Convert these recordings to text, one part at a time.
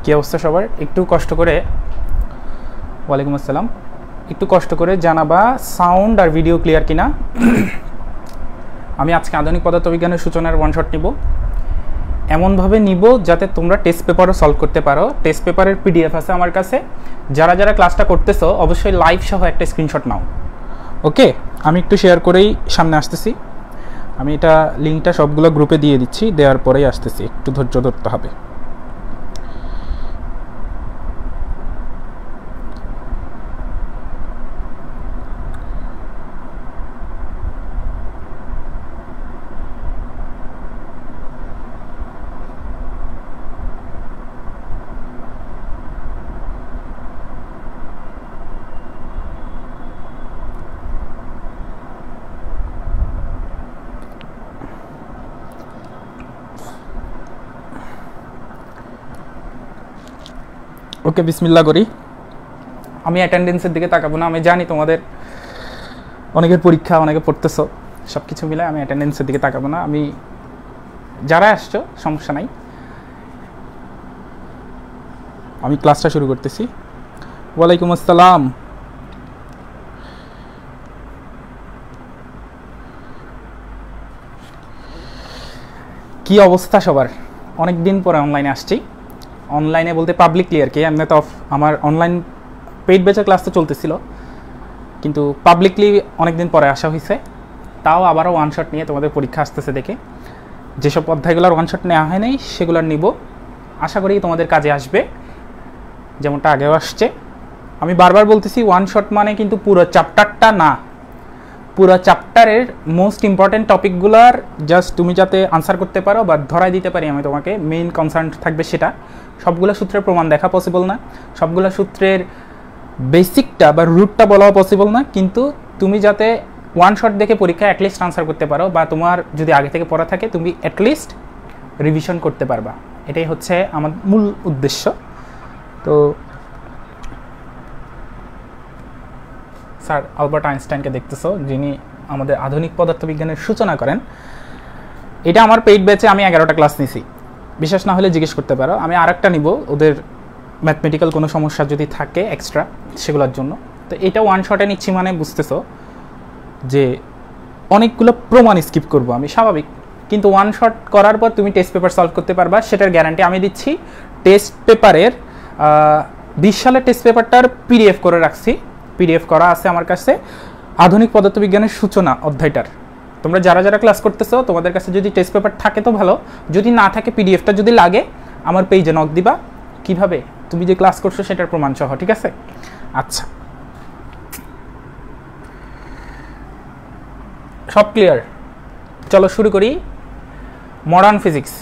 কি অবস্থা সবার? একটু কষ্ট করে ওয়ালাইকুম আসসালাম। একটু কষ্ট করে জানাবা সাউন্ড আর ভিডিও ক্লিয়ার কিনা। আমি আজকে আধুনিক পদার্থবিজ্ঞানের সূচনার ওয়ান শট নিব, এমনভাবে নিব যাতে তোমরা টেস্ট পেপারও সলভ করতে পারো। টেস্ট পেপারের পিডিএফ আছে আমার কাছে। যারা যারা ক্লাসটা করতেছো অবশ্যই লাইভ সহ একটা স্ক্রিনশট নাও। ওকে, আমি একটু শেয়ার করেই সামনে আসতেছি। আমি এটা লিঙ্কটা সবগুলো গ্রুপে দিয়ে দিচ্ছি, দেওয়ার পরেই আসতেছি। একটু ধৈর্য ধরতে হবে। ওকে, বিসমিল্লাহ করি। আমি অ্যাটেন্ডেন্সের দিকে তাকাবো না। আমি জানি তোমাদের অনেকের পরীক্ষা, অনেকে পড়তেছো, সব কিছু মিলে আমি অ্যাটেন্ডেন্সের দিকে তাকাবো না। আমি যারা আসছো সমস্যা নাই, আমি ক্লাসটা শুরু করতেছি। ওয়ালাইকুম আসসালাম। কি অবস্থা সবার? অনেক দিন পরে অনলাইনে আসছি। অনলাইনে বলতে পাবলিকলি আর কি। এমনি তো আমার অনলাইন পেইড ব্যাচের ক্লাস তো চলতেছিল, কিন্তু পাবলিকলি অনেক দিন পরে আসা হয়েছে। তাও আবারও ওয়ান শট নিয়ে তোমাদের পরীক্ষা আসতেছে দেখে যেসব অধ্যায়গুলোর ওয়ান শট নেওয়া হয় নাই সেগুলোর নিব। আশা করি তোমাদের কাজে আসবে, যেমনটা আগেও আসছে। আমি বারবার বলতেছি ওয়ান শট মানে কিন্তু পুরো চ্যাপ্টারটা না, পুরো চ্যাপ্টারের মোস্ট ইম্পর্টেন্ট টপিকগুলোর জাস্ট তুমি যাতে আনসার করতে পারো বা ধরাই দিতে পারি আমি তোমাকে, মেইন কনসার্ন থাকবে সেটা। সবগুলো সূত্রের প্রমাণ দেখা পসিবল না, সবগুলো সূত্রের বেসিকটা বা রুটটা বলাও পসিবল না, কিন্তু তুমি যাতে ওয়ান শট দেখে পরীক্ষায় অ্যাটলিস্ট আনসার করতে পারো, বা তোমার যদি আগে থেকে পড়া থাকে তুমি অ্যাটলিস্ট রিভিশন করতে পারবা। এটাই হচ্ছে আমার মূল উদ্দেশ্য। তো স্যার আলবার্ট আইনস্টাইনকে দেখতেছো, যিনি আমাদের আধুনিক পদার্থবিজ্ঞানের সূচনা করেন। এটা আমার পেইড ব্যাচে আমি 11টা ক্লাস নিছি, বিশেষ না হলে জিজ্ঞেস করতে পারো। আমি আরেকটা নিব ওদের ম্যাথমেটিক্যাল কোনো সমস্যা যদি থাকে এক্সট্রা সেগুলোর জন্য। তো এটা ওয়ান শটে নিচ্ছি মানে বুঝতেছো যে অনেকগুলো প্রমাণ স্কিপ করব আমি, স্বাভাবিক। কিন্তু ওয়ান শট করার পর তুমি টেস্ট পেপার সলভ করতে পারবা, সেটার গ্যারান্টি আমি দিচ্ছি। টেস্ট পেপারের 20 সালের টেস্ট পেপারটার পিডিএফ করে রাখছি, পিডিএফ করা আছে আমার কাছে আধুনিক পদার্থবিজ্ঞানের সূচনা অধ্যায়টার। তোমরা যারা যারা ক্লাস করতেছো তোমাদের কাছে যদি টেস্ট পেপার থাকে তো ভালো, যদি না থাকে পিডিএফটা যদি লাগে আমার পেজে নক দিবা। কিভাবে? তুমি যে ক্লাস করছো সেটার প্রমাণ সহ, ঠিক আছে? আচ্ছা, সব ক্লিয়ার? চলো শুরু করি। Modern physics.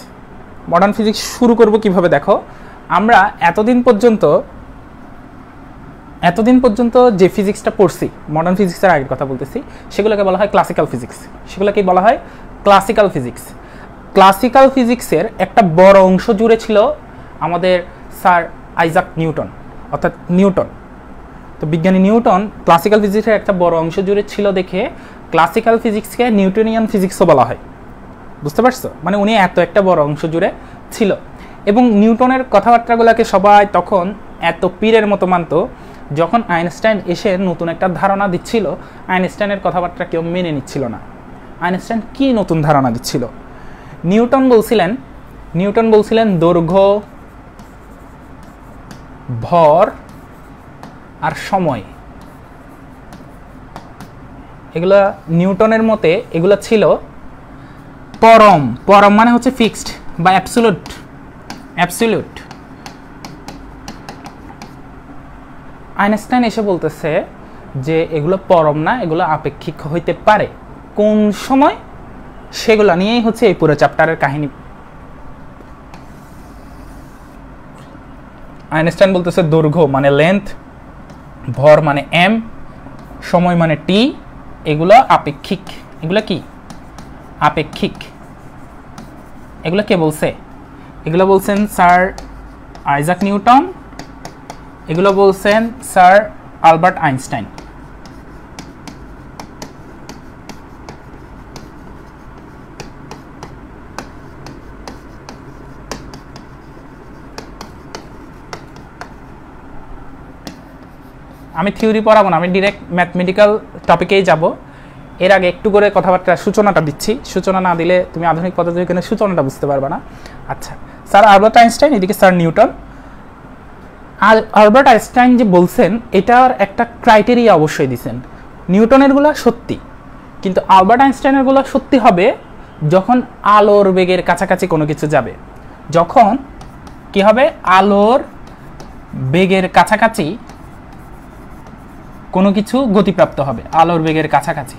মডার্ন ফিজিক্স শুরু করব কিভাবে দেখো। আমরা এতদিন পর্যন্ত যে ফিজিক্সটা পড়ছি, মডার্ন ফিজিক্সের আগের কথা বলতেছি, সেগুলোকে বলা হয় ক্লাসিক্যাল ফিজিক্স। সেগুলোকে বলা হয় ক্লাসিক্যাল ফিজিক্স। ক্লাসিক্যাল ফিজিক্সের একটা বড় অংশ জুড়ে ছিল আমাদের স্যার আইজাক নিউটন, অর্থাৎ নিউটন। তো বিজ্ঞানী নিউটন ক্লাসিক্যাল ফিজিক্সের একটা বড় অংশ জুড়ে ছিল দেখে ক্লাসিক্যাল ফিজিক্সকে নিউটনিয়ান ফিজিক্সও বলা হয়। বুঝতে পারছো? মানে উনি এত একটা বড় অংশ জুড়ে ছিল, এবং নিউটনের কথাবার্তাগুলোকে সবাই তখন এত পীরের মতো মানত। যখন আইনস্টাইন এসে নতুন একটা ধারণা দিচ্ছিল, আইনস্টাইনের কথাবার্তা কেউ মেনে নিচ্ছিল না। আইনস্টাইন কি নতুন ধারণা দিচ্ছিল? নিউটন বলছিলেন দৈর্ঘ্য, ভর আর সময়, এগুলা নিউটনের মতে এগুলা ছিল পরম। পরম মানে হচ্ছে ফিক্সড বা অ্যাবসলিউট। আইনস্টাইন এসে বলতেছে যে এগুলো পরম না, এগুলো আপেক্ষিক হইতে পারে। কোন সময়? সেগুলো নিয়েই হচ্ছে এই পুরো চ্যাপ্টারের কাহিনী। আইনস্টাইন বলতেছে দৈর্ঘ্য মানে লেন্থ, ভর মানে এম, সময় মানে টি, এগুলো আপেক্ষিক। এগুলো কি? আপেক্ষিক। এগুলো কে বলছে? এগুলো বলছেন স্যার আইজাক নিউটন, এগুলো বলছেন স্যার আলবার্ট আইনস্টাইন। আমি থিওরি পড়াবো না, আমি ডিরেক্ট ম্যাথমেটিক্যাল টপিকেই যাব। এর আগে একটু করে কথাবার্তা সূচনাটা দিচ্ছি, সূচনা না দিলে তুমি আধুনিক পদার্থবিজ্ঞানের সূচনাটা বুঝতে পারবে না। আচ্ছা, স্যার আলবার্ট আইনস্টাইন, এদিকে স্যার নিউটন। আলবার্ট আইনস্টাইন যে বলছেন এটার একটা ক্রাইটেরিয়া অবশ্যই দিয়েছেন। নিউটনেরগুলো সত্যি, কিন্তু আলবার্ট আইনস্টাইনেরগুলো সত্যি হবে যখন আলোর বেগের কাছাকাছি কোনো কিছু যাবে। যখন কি হবে? আলোর বেগের কাছাকাছি কোনো কিছু গতিপ্রাপ্ত হবে, আলোর বেগের কাছাকাছি।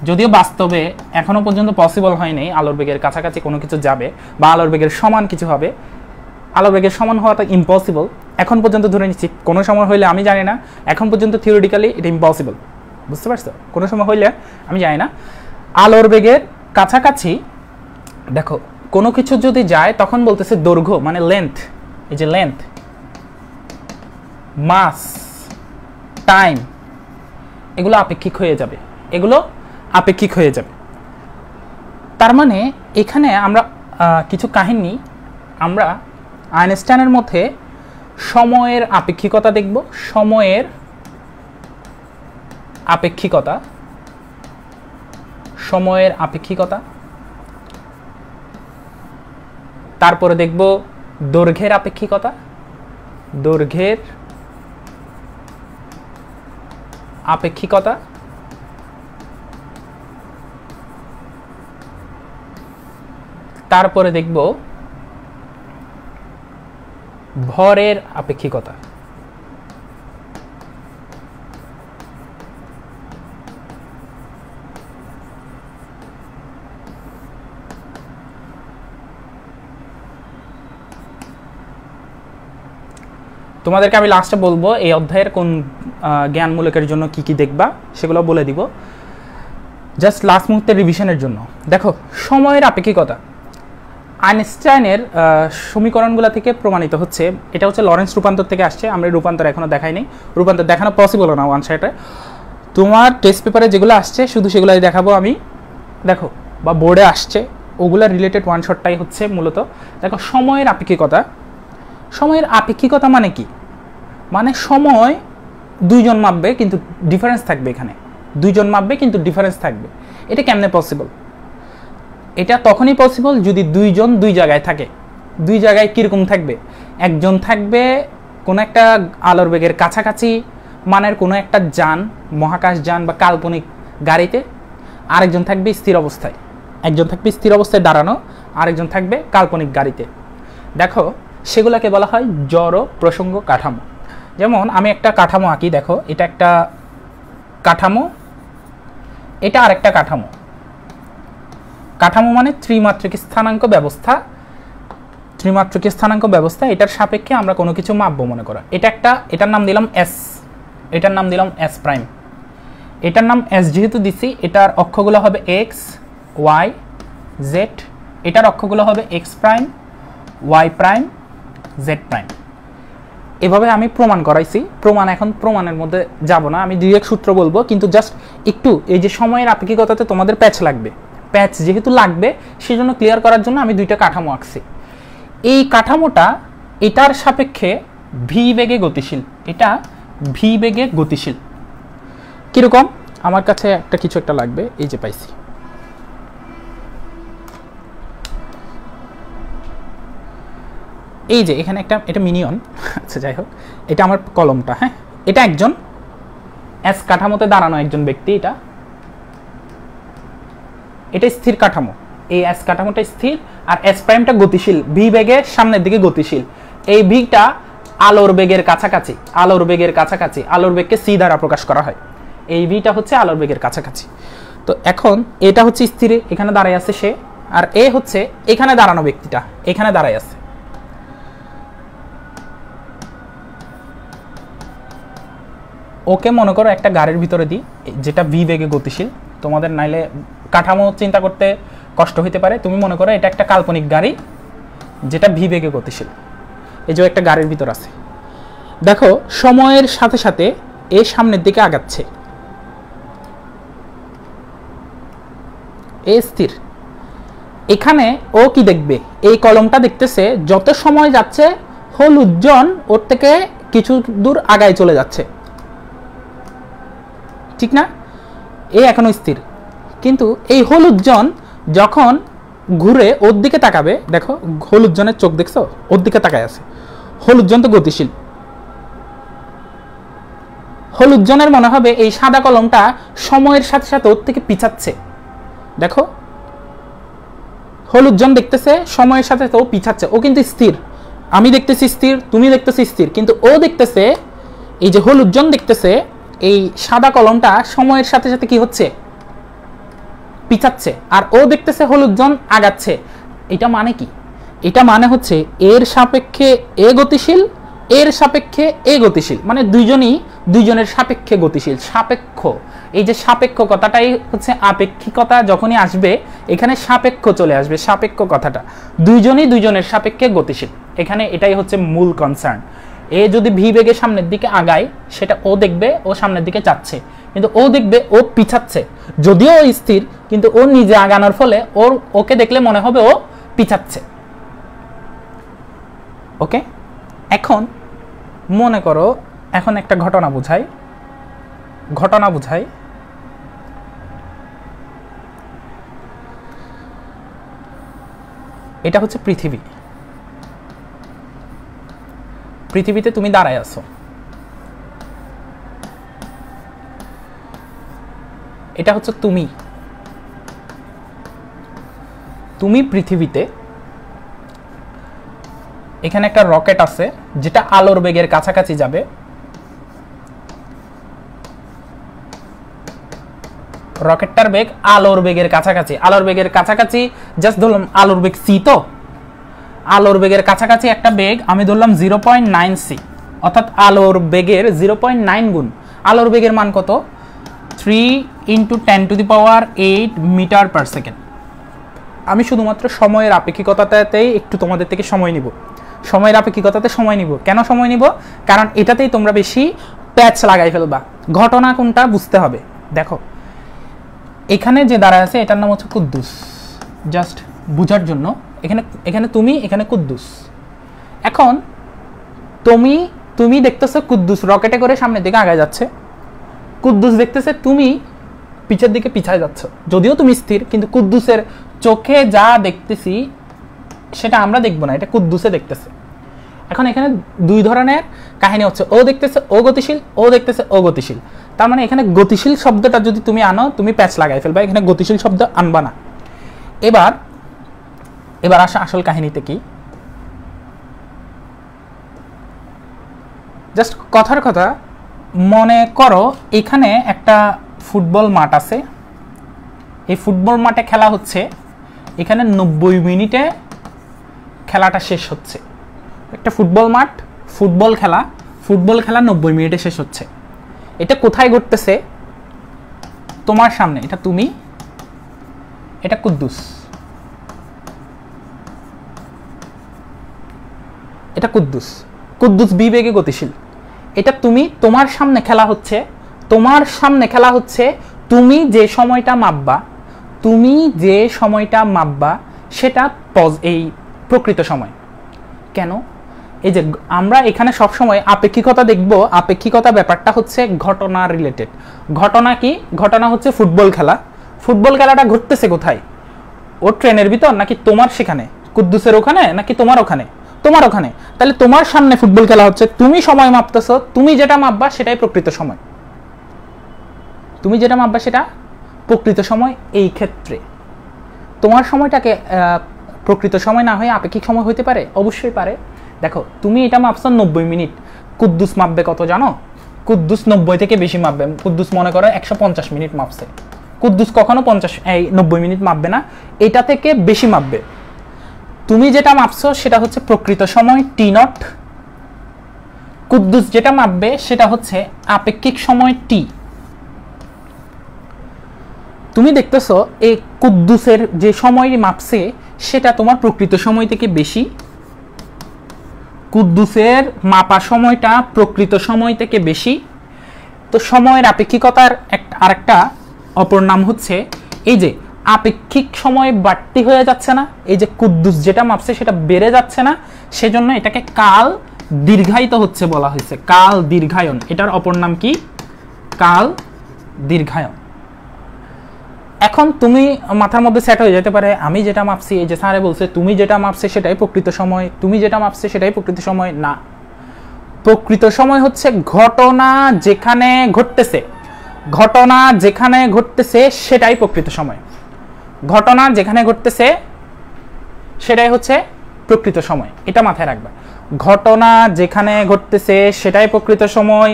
যদিও বাস্তবে এখনো পর্যন্ত পসিবল হয়নি আলোর বেগের কাছাকাছি কোনো কিছু যাবে বা আলোর বেগের সমান কিছু হবে। আলোর বেগের সমান হওয়াটা ইম্পসিবল এখন পর্যন্ত, ধরে নিচ্ছি। কোনো সময় হইলে আমি জানি না, এখন পর্যন্ত থিওরিটিক্যালি এটা ইম্পসিবল, বুঝতে পারছো? কোনো সময় হইলে আমি জানি না। আলোর বেগের কাছাকাছি দেখো কোনো কিছু যদি যায় তখন বলতেছে দৈর্ঘ্য, মানে লেন্থ। এই যে লেন্থ, মাস, টাইম, এগুলো আপেক্ষিক হয়ে যাবে, এগুলো আপেক্ষিক হয়ে যাবে। তার মানে এখানে আমরা কিছু কাহিনী, আমরা আইনস্টাইনের মধ্যে সময়ের আপেক্ষিকতা দেখব, সময়ের আপেক্ষিকতা, সময়ের আপেক্ষিকতা। তারপরে দেখব দৈর্ঘ্যের আপেক্ষিকতা, দৈর্ঘ্যের আপেক্ষিকতা। তারপরে দেখব ভরের আপেক্ষিকতা। তোমাদেরকে আমি লাস্টে বলবো এই অধ্যায়ের কোন জ্ঞানমূলকের জন্য কি কি দেখবা, সেগুলো বলে দিব জাস্ট লাস্ট মুহূর্তের রিভিশনের জন্য। দেখো সময়ের আপেক্ষিকতা আইনস্টাইনের সমীকরণগুলো থেকে প্রমাণিত হচ্ছে। এটা হচ্ছে লরেন্স রূপান্তর থেকে আসছে, আমরা রূপান্তর এখনো দেখাইনি, রূপান্তর দেখানো পসিবল না ওয়ান সাইডে। তোমার টেস্ট পেপারে যেগুলো আসছে শুধু সেগুলাই দেখাবো আমি, দেখো, বা বোর্ডে আসছে ওগুলা রিলেটেড ওয়ান শটটাই হচ্ছে মূলত। দেখো সময়ের আপেক্ষিকতা, সময়ের আপেক্ষিকতা মানে কি? মানে সময় দুইজন মাপবে কিন্তু ডিফারেন্স থাকবে, এখানে দুইজন মাপবে কিন্তু ডিফারেন্স থাকবে। এটা কেমনে পসিবল? এটা তখনই পসিবল যদি দুইজন দুই জায়গায় থাকে। দুই জায়গায় কীরকম থাকবে? একজন থাকবে কোনো একটা আলোর বেগের কাছাকাছি মানের কোনো একটা যান, মহাকাশ যান বা কাল্পনিক গাড়িতে, আরেকজন থাকবে স্থির অবস্থায়। একজন থাকবে স্থির অবস্থায় দাঁড়ানো, আরেকজন থাকবে কাল্পনিক গাড়িতে। দেখো সেগুলোকে বলা হয় জড় প্রসঙ্গ কাঠামো। যেমন আমি একটা কাঠামো আঁকি, দেখো এটা একটা কাঠামো, এটা আরেকটা কাঠামো। কাঠামো মানে ত্রিমাত্রিক স্থানাঙ্ক ব্যবস্থা, ত্রিমাত্রিক স্থানাঙ্ক ব্যবস্থা। এটার সাপেক্ষে আমরা কোনো কিছু মাপবো মনে করো। এটা একটা, এটার নাম দিলাম এস, এটার নাম দিলাম এস প্রাইম। এটার নাম এস যেহেতু দিছি, এটার অক্ষগুলো হবে এক্স, ওয়াই, জেড। এটার অক্ষগুলো হবে X prime, Y prime, Z prime. এভাবে আমি প্রমাণ করাইছি। প্রমাণ, এখন প্রমাণের মধ্যে যাব না, আমি ডিরেক্ট সূত্র বলবো। কিন্তু জাস্ট একটু এই যে সময়ের আপেক্ষিকতাতে তোমাদের প্যাচ লাগবে, প্যাচ যেহেতু লাগবে সেজন্য ক্লিয়ার করার জন্য আমি দুইটা কাঠামো আঁকছি। এই কাঠামোটা এটার সাপেক্ষে ভি বেগে গতিশীল, এটা ভি বেগে গতিশীল। কিরকম? আমার কাছে একটা কিছু একটা লাগবে, এই যে পাইছি। এই যে এখানে একটা, এটা মিনিয়ন, আচ্ছা যাই হোক, এটা আমার কলমটা। হ্যাঁ, এটা একজন এস কাঠামোতে দাঁড়ানো একজন ব্যক্তি। এটা স্থির কাঠামো, এই এস কাঠামোটা স্থির, আর এস প্রাইমটা গতিশীল, ভি বেগে সামনের দিকে গতিশীল। এই ভিটা আলোর বেগের কাছাকাছি, আলোর বেগের কাছাকাছি, আলোর বেগকে সি দ্বারা প্রকাশ করা হয়। এই ভিটা হচ্ছে আলোর বেগের কাছাকাছি। তো এখন এটা হচ্ছে স্থির, এখানে দাঁড়ায় আছে সে, আর এ হচ্ছে এখানে দাঁড়ানো ব্যক্তিটা, এখানে দাঁড়ায় আছে। ওকে মনে করো একটা গাড়ির ভিতরে দিই যেটা ভি বেগে গতিশীল। তোমাদের নাইলে কাঠামো চিন্তা করতে কষ্ট হইতে পারে। তুমি মনে করো এটা একটা কাল্পনিক গাড়ি যেটা ভি বেগে গতিশীল। এই যে একটা গাড়ির ভিতর আছে, দেখো সময়ের সাথে সাথে এ সামনের দিকে আগাচ্ছে, এ স্থির। এখানে ও কি দেখবে? এই কলমটা দেখতেছে যত সময় যাচ্ছে হলুদ জন ওর থেকে কিছু দূর আগায় চলে যাচ্ছে, ঠিক না? এ এখনো স্থির, কিন্তু এই হলুদ জন যখন ঘুরে ওর দিকে তাকাবে, দেখো হলুদ জনের চোখ দেখছো, ওর দিকে তাকায় আছে। হলুদ জন তো গতিশীল, হলুদ জনের মনে হবে এই সাদা কলমটা সময়ের সাথে সাথে ওর থেকে পিছাচ্ছে। দেখো হলুদ জন দেখতেছে সময়ের সাথে সাথে ও পিছাচ্ছে, ও কিন্তু স্থির, আমি দেখতেছি স্থির, তুমি দেখতেছি স্থির, কিন্তু ও দেখতেছে, এই যে হলুদ জন দেখতেছে এই সাদা কলমটা সময়ের সাথে সাথে কি হচ্ছে, পিছাচ্ছে, আর ও দেখতেছে হলুদ জন আগাচ্ছে। এটা মানে কি? এটা মানে হচ্ছে এর সাপেক্ষে এ গতিশীল, এর সাপেক্ষে এ গতিশীল, মানে দুইজনের সাপেক্ষে গতিশীল। সাপেক্ষ, এই যে সাপেক্ষ কথাটাই হচ্ছে আপেক্ষিকতা যখনই আসবে এখানে সাপেক্ষ চলে আসবে, সাপেক্ষ কথাটা, দুইজনের সাপেক্ষে গতিশীল। এখানে এটাই হচ্ছে মূল কনসার্ন। এ যদি ভি বেগে সামনের দিকে আগায়, সেটা ও দেখবে ও সামনের দিকে যাচ্ছে, কিন্তু ও দেখবে ও পিছাচ্ছে, যদিও ও স্থির, কিন্তু ও নিজে আগানোর ফলে ওকে দেখলে মনে হবে ও পিছাচ্ছে। ওকে, এখন মনে করো, এখন একটা ঘটনা বুঝাই। এটা হচ্ছে পৃথিবীতে তুমি দাঁড়ায় আছো, এটা হচ্ছে তুমি পৃথিবীতে। এখানে একটা রকেট আছে যেটা আলোর বেগের কাছাকাছি যাবে, রকেটটার বেগ আলোর বেগের কাছাকাছি, জাস্ট ধরলাম আলোর বেগ সি, তো আলোর বেগের কাছাকাছি একটা বেগ আমি ধরলাম 0.9 সি, অর্থাৎ আলোর বেগের 0.9 গুণ। আলোর বেগের মান কত? 3 × 10⁸ মিটার পার সেকেন্ড। আমি শুধুমাত্র সময়ের আপেক্ষিকতাতেই একটু তোমাদের থেকে সময় নিব, সময়ের আপেক্ষিকতাতে সময় নিব। কেন সময় নিব? কারণ এটাতেই তোমরা বেশি প্যাচ লাগাই ফেলবা, ঘটনা কোনটা বুঝতে হবে। দেখো এখানে যে দাঁড়ায় আছে এটার নাম হচ্ছে কুদ্দুস, জাস্ট বুঝার জন্য। এখানে তুমি, এখানে কুদ্দুস। এখন তুমি দেখতেছো কুদ্দুস রকেটে করে সামনের দিকে আগায় যাচ্ছে, কুদ্দুস দেখতেছে তুমি পিছের দিকে পিছায় যাচ্ছ, যদিও তুমি স্থির, কিন্তু কুদ্দুসের চোখে যা দেখতেছি সেটা আমরা দেখবো না, এটা কুদ্দুসে দেখতেছে। এখন এখানে দুই ধরনের কাহিনী হচ্ছে, ও দেখতেছে ও গতিশীল, ও দেখতেছে ও গতিশীল। তার মানে এখানে গতিশীল শব্দটা যদি তুমি আনো, তুমি প্যাচ লাগাই ফেলবা, এখানে গতিশীল শব্দ আনবা না। এবার আসা আসল কাহিনীতে কি। জাস্ট কথার কথা, মনে করো এখানে একটা ফুটবল মাঠ আছে, এই ফুটবল মাঠে খেলা হচ্ছে, এখানে 90 মিনিটে খেলাটা শেষ হচ্ছে। একটা ফুটবল মাঠ, ফুটবল খেলা 90 মিনিটে শেষ হচ্ছে। এটা কোথায় ঘটতেছে? তোমার সামনে। এটা তুমি, এটা কুদ্দুস, কুদ্দুস বি বেগে গতিশীল। এটা তুমি, তোমার সামনে খেলা হচ্ছে, তুমি যে সময়টা মাপবা সেটা এই প্রকৃত সময়। কেন? এই যে আমরা এখানে সব সময় আপেক্ষিকতা দেখব, আপেক্ষিকতা ব্যাপারটা হচ্ছে ঘটনা রিলেটেড। ঘটনা কি? ঘটনা হচ্ছে ফুটবল খেলাটা ঘটতেছে কোথায়? ও ট্রেনের ভিতর, নাকি তোমার সেখানে কুদ্দুসের ওখানে, নাকি তোমার ওখানে? তোমার ওখানে। তাহলে তোমার সামনে ফুটবল খেলা হচ্ছে, তুমি সময় মাপতেছো, তুমি যেটা মাপবা সেটাই প্রকৃত সময়, এই ক্ষেত্রে তোমার সময়টাকে প্রকৃত সময় না হয়ে আপেক্ষিক সময় হইতে পারে? অবশ্যই পারে। দেখো তুমি এটা মাপছো 90 মিনিট, কুদ্দুস মাপবে কত জানো? কুদ্দুস 90 থেকে বেশি মাপবে। কুদ্দুস মনে করো 150 মিনিট মাপছে, কুদ্দুস কখনো 90 মিনিট মাপবে না, এটা থেকে বেশি মাপবে। তুমি যেটা মাপছো সেটা হচ্ছে প্রকৃত সময় T0, কুদ্দুস যেটা মাপবে সেটা হচ্ছে আপেক্ষিক সময় T। তুমি দেখতেছো এই কুদ্দুসের যে সময় মাপছে সেটা তোমার প্রকৃত সময় থেকে বেশি, কুদ্দুসের মাপা সময়টা প্রকৃত সময় থেকে বেশি। তো সময়ের আপেক্ষিকতার আরেকটা অপর নাম হচ্ছে এই যে আপেক্ষিক সময় বাড়তি হয়ে যাচ্ছে না, এই যে কুদ্দুস যেটা মাপছে সেটা বেড়ে যাচ্ছে না, সেজন্য এটাকে কাল দীর্ঘায়িত হচ্ছে বলা হয়েছে, কাল দীর্ঘায়ন। এটার অপর নাম কি? কাল দীর্ঘায়ন। এখন তুমি মাথার মধ্যে সেট হয়ে যেতে পারে আমি যেটা মাপছি, এই যে স্যারে বলছে তুমি যেটা মাপছে সেটাই প্রকৃত সময়, তুমি যেটা মাপছে সেটাই প্রকৃত সময়। না, প্রকৃত সময় হচ্ছে ঘটনা যেখানে ঘটতেছে, ঘটনা যেখানে ঘটতেছে সেটাই প্রকৃত সময়। ঘটনা যেখানে ঘটতেছে সেটাই হচ্ছে প্রকৃত সময়, এটা মাথায় রাখবে। ঘটনা যেখানে ঘটতেছে সেটাই প্রকৃত সময়,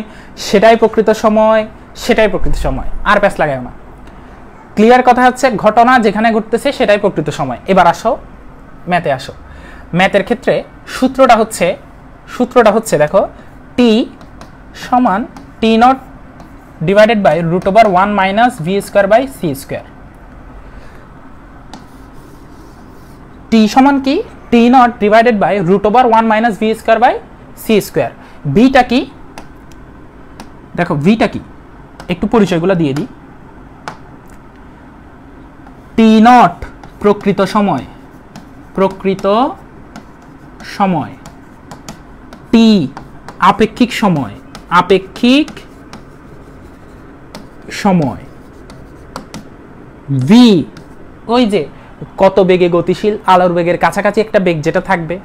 সেটাই প্রকৃত সময়, সেটাই প্রকৃত সময়। আর প্যাস লাগায় না, ক্লিয়ার কথা হচ্ছে ঘটনা যেখানে ঘটতেছে সেটাই প্রকৃত সময়। এবার আসো ম্যাথে আসো। ম্যাথের ক্ষেত্রে সূত্রটা হচ্ছে দেখো, টি সমান t naught divided by √1 minus V square by C square. T সমান কি? T naught divided by √1 minus V square by C square. ভিটা কি? দেখো ভিটা কি, একটু পরিচয়গুলো দিয়ে দিই। টি নট প্রকৃত সময়, প্রকৃত সময়। টি আপেক্ষিক সময়, আপেক্ষিক সময়। ভি ওই যে কত বেগে গতিশীল, আলোর বেগের কাছাকাছি একটা বেগ যেটা থাকবে,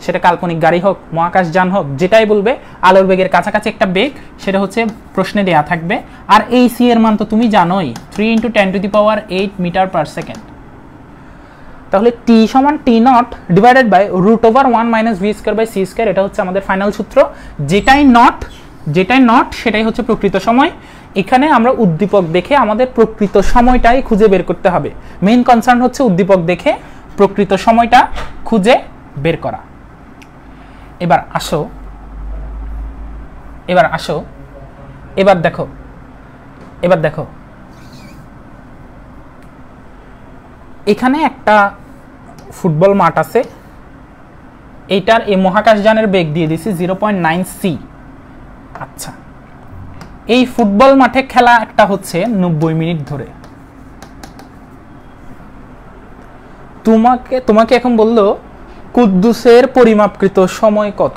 সেটা কাল্পনিক গাড়ি হোক, মহাকাশ যান হোক, যেটাই বলবে আলোর বেগের কাছাকাছি একটা বেগ, সেটা হচ্ছে প্রশ্নে দেয়া থাকবে। আর এই সি এর মান তো তুমি জানোই, 3 × 10⁸ মিটার পার সেকেন্ড। তাহলে টি সমান t naught divided by √1 minus V square by C square. এটা হচ্ছে আমাদের ফাইনাল সূত্র। যেটাই নট সেটাই হচ্ছে প্রকৃত সময়। এখানে আমরা উদ্দীপক দেখে আমাদের প্রকৃত সময়টাই খুঁজে বের করতে হবে। মেইন কনসার্ন হচ্ছে উদ্দীপক দেখে প্রকৃত সময়টা খুঁজে বের করা। এবার দেখো এখানে একটা ফুটবল মাঠ আছে, এইটার এই মহাকাশযানের বেগ দিয়ে দিছি 0.9 সি। আচ্ছা, এই ফুটবল মাঠে খেলা একটা হচ্ছে 90 মিনিট ধরে। তোমাকে এখন বললো কুদ্দুসের পরিমাপকৃত সময় কত?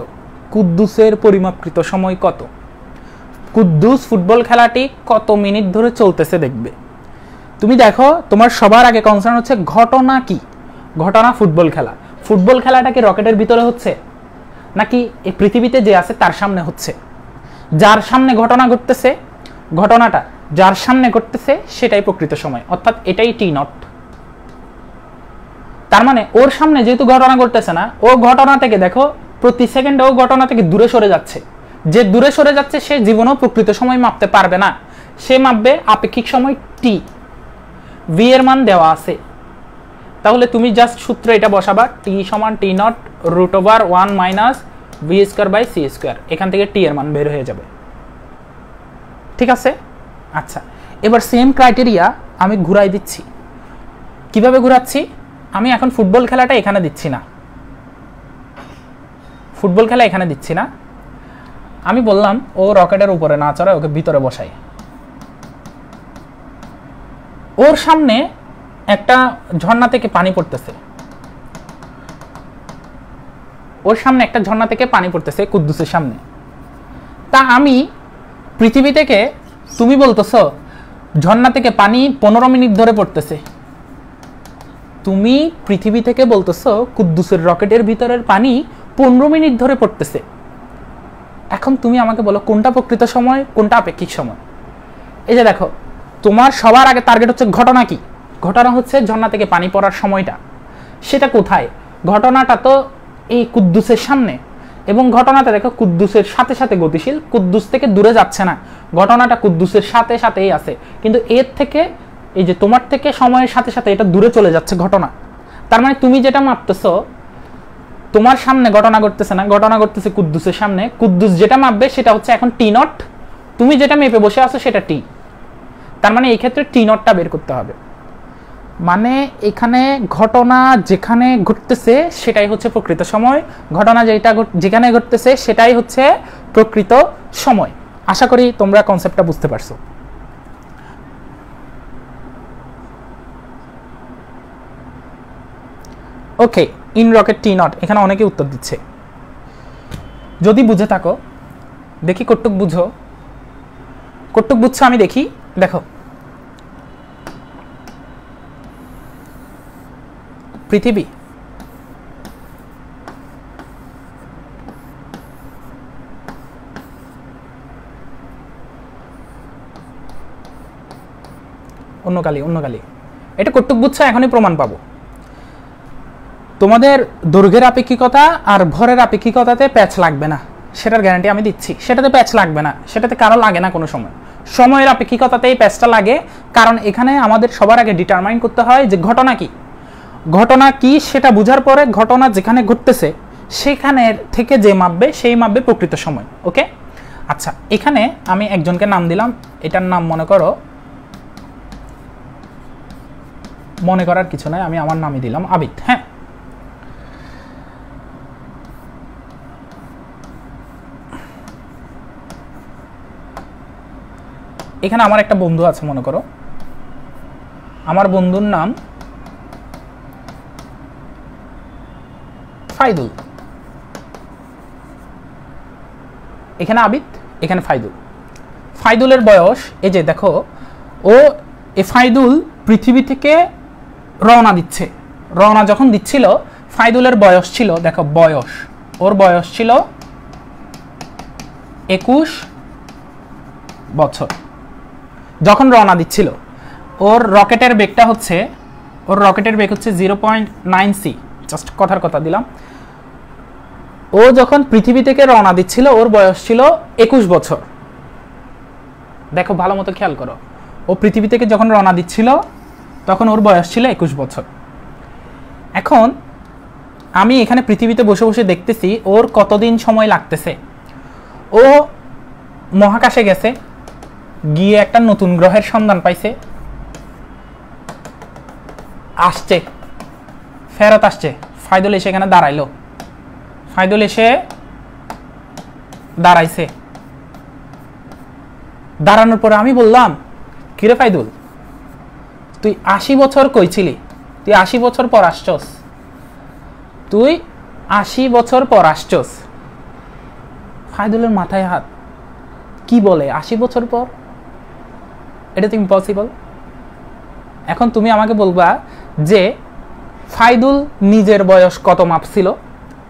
কুদ্দুসের পরিমাপকৃত সময় কত? কুদ্দুস ফুটবল খেলাটি কত মিনিট ধরে চলতেছে দেখবে। তুমি দেখো, তোমার সবার আগে কনসার্ন হচ্ছে ঘটনা কি? ঘটনা ফুটবল খেলা। ফুটবল খেলাটা কি রকেটের ভিতরে হচ্ছে, নাকি এই পৃথিবীতে যে আছে তার সামনে হচ্ছে? যার সামনে ঘটনা ঘটতেছে, ঘটনাটা যার সামনে ঘটতেছে সেটাই প্রকৃত সময়, অর্থাৎ এটাই টি নট। তার মানে ওর সামনে যেহেতু ঘটনা ঘটতেছে না, ও ঘটনা থেকে দেখো প্রতি সেকেন্ডে ও ঘটনা থেকে দূরে সরে যাচ্ছে। যে দূরে সরে যাচ্ছে সে জীবনেও প্রকৃত সময় মাপতে পারবে না, সে মাপবে আপেক্ষিক সময় টি। ভি এর মান দেওয়া আছে, তাহলে তুমি জাস্ট সূত্র এটা বসাবা, টি সমান t naught √1 minus V square by C square. এখান থেকে টি এর মান বের হয়ে যাবে, ঠিক আছে? আচ্ছা, এবার সেম ক্রাইটেরিয়া আমি ঘুরাই দিচ্ছি। কিভাবে ঘুরাচ্ছি? আমি এখন ফুটবল খেলাটা এখানে দিচ্ছি না, ফুটবল খেলা এখানে দিচ্ছি না। আমি বললাম ও রকেটের উপরে না চড়ে ওকে ভিতরে বসাই। ওর সামনে একটা ঝর্ণা থেকে পানি পড়তেছে, ওর সামনে একটা ঝর্ণা থেকে পানি পড়তেছে কুদ্দুসের সামনে। তা আমি পৃথিবী থেকে, তুমি বলতেছো ঝর্ণা থেকে পানি 15 মিনিট ধরে পড়তেছে। তুমি পৃথিবী থেকে বলতেছো কুদ্দুসের রকেটের ভিতরের পানি 15 মিনিট ধরে পড়তেছে। এখন তুমি আমাকে বলো কোনটা প্রকৃত সময়, কোনটা আপেক্ষিক সময়? এই যে দেখো, তোমার সবার আগে টার্গেট হচ্ছে ঘটনা কি? ঘটনা হচ্ছে ঝর্ণা থেকে পানি পড়ার সময়টা। সেটা কোথায়? ঘটনাটা তো এই কুদ্দুসের সামনে, এবং ঘটনাটা দেখো কুদ্দুসের সাথে সাথে গতিশীল, কুদ্দুস থেকে দূরে যাচ্ছে না, ঘটনাটা কুদ্দুসের সাথে সাথেই আছে। কিন্তু এর থেকে, এই যে তোমার থেকে সময়ের সাথে সাথে এটা দূরে চলে যাচ্ছে ঘটনা। তার মানে তুমি যেটা মাপতেছো, তোমার সামনে ঘটনা ঘটতেছে না, ঘটনা ঘটতেছে কুদ্দুসের সামনে। কুদ্দুস যেটা মাপবে সেটা হচ্ছে এখন টি নট, তুমি যেটা মেপে বসে আছো সেটা টি। তার মানে এই ক্ষেত্রে টি নটটা বের করতে হবে। মানে এখানে ঘটনা যেখানে ঘটতেছে সেটাই হচ্ছে প্রকৃত সময়, ঘটনা যেখানে ঘটতেছে সেটাই হচ্ছে প্রকৃত সময়। আশা করি তোমরা কনসেপ্টটা বুঝতে পারছো। ওকে, ইন রকেট টি নট, এখানে অনেকে উত্তর দিচ্ছে। যদি বুঝে থাকো, দেখি কটুক বুঝো, কটুক বুঝছো আমি দেখি। দেখো পৃথিবী, অন্য কালি, এটা কটুক বুঝছো, এখনই প্রমাণ পাবো। তোমাদের দৈর্ঘ্যের আপেক্ষিকতা আর ভরের আপেক্ষিকতাতে প্যাচ লাগবে না, সেটার গ্যারান্টি আমি দিচ্ছি। সেটাতে প্যাচ লাগবে না, সেটাতে কারো লাগে না কোনো সময়। সময়ের আপেক্ষিকতাতেই প্যাচটা লাগে, কারণ এখানে আমাদের সবার আগে ডিটারমাইন করতে হয় যে ঘটনা কি। ঘটনা কি সেটা বোঝার পরে ঘটনা যেখানে ঘটতেছে সেখানের থেকে যে মাপবে সেই মাপবে প্রকৃত সময়। ওকে, আচ্ছা, এখানে আমি একজনকে নাম দিলাম, এটার নাম মনে করার কিছু নাই, আমি আমার নামই দিলাম আবিদ। হ্যাঁ, এখানে আমার একটা বন্ধু আছে, মনে করো আমার বন্ধুর নাম ফাইদুল। এখানে আবিদ, এখানে ফাইদুল। ফাইদুলের বয়স, এই যে দেখো, ফাইদুল পৃথিবী থেকে রওনা দিচ্ছে। রওনা যখন দিচ্ছিল ফাইদুলের বয়স ছিল, দেখো বয়স, ওর বয়স ছিল 21 বছর যখন রওনা দিচ্ছিল। ওর রকেটের বেগটা হচ্ছে, ওর রকেটের বেগ হচ্ছে 0.9 c, জাস্ট কথার কথা দিলাম। ও যখন পৃথিবী থেকে রওনা দিচ্ছিল ওর বয়স ছিল 21 বছর। দেখো ভালো মতো খেয়াল করো, ও পৃথিবী থেকে যখন রওনা দিচ্ছিল তখন ওর বয়স ছিল 21 বছর। এখন আমি এখানে পৃথিবীতে বসে বসে দেখতেছি ওর কতদিন সময় লাগতেছে। ও মহাকাশে গেছে, গিয়ে একটা নতুন গ্রহের সন্ধান পাইছে, আসছে, ফেরত আসছে। ফাইদুল এসে এখানে দাঁড়াইলো, ফাইদুল এসে দাঁড়াইছে। দাঁড়ানোর পরে আমি বললাম, কিরে ফাইদুল, তুই 80 বছর কইছিলি, তুই 80 বছর পর আসছস, তুই 80 বছর পর আসছস। ফাইদুলের মাথায় হাত, কি বলে 80 বছর পর? এটা তো ইম্পসিবল। এখন তুমি আমাকে বলবা যে ফাইদুল নিজের বয়স কত মাপছিল,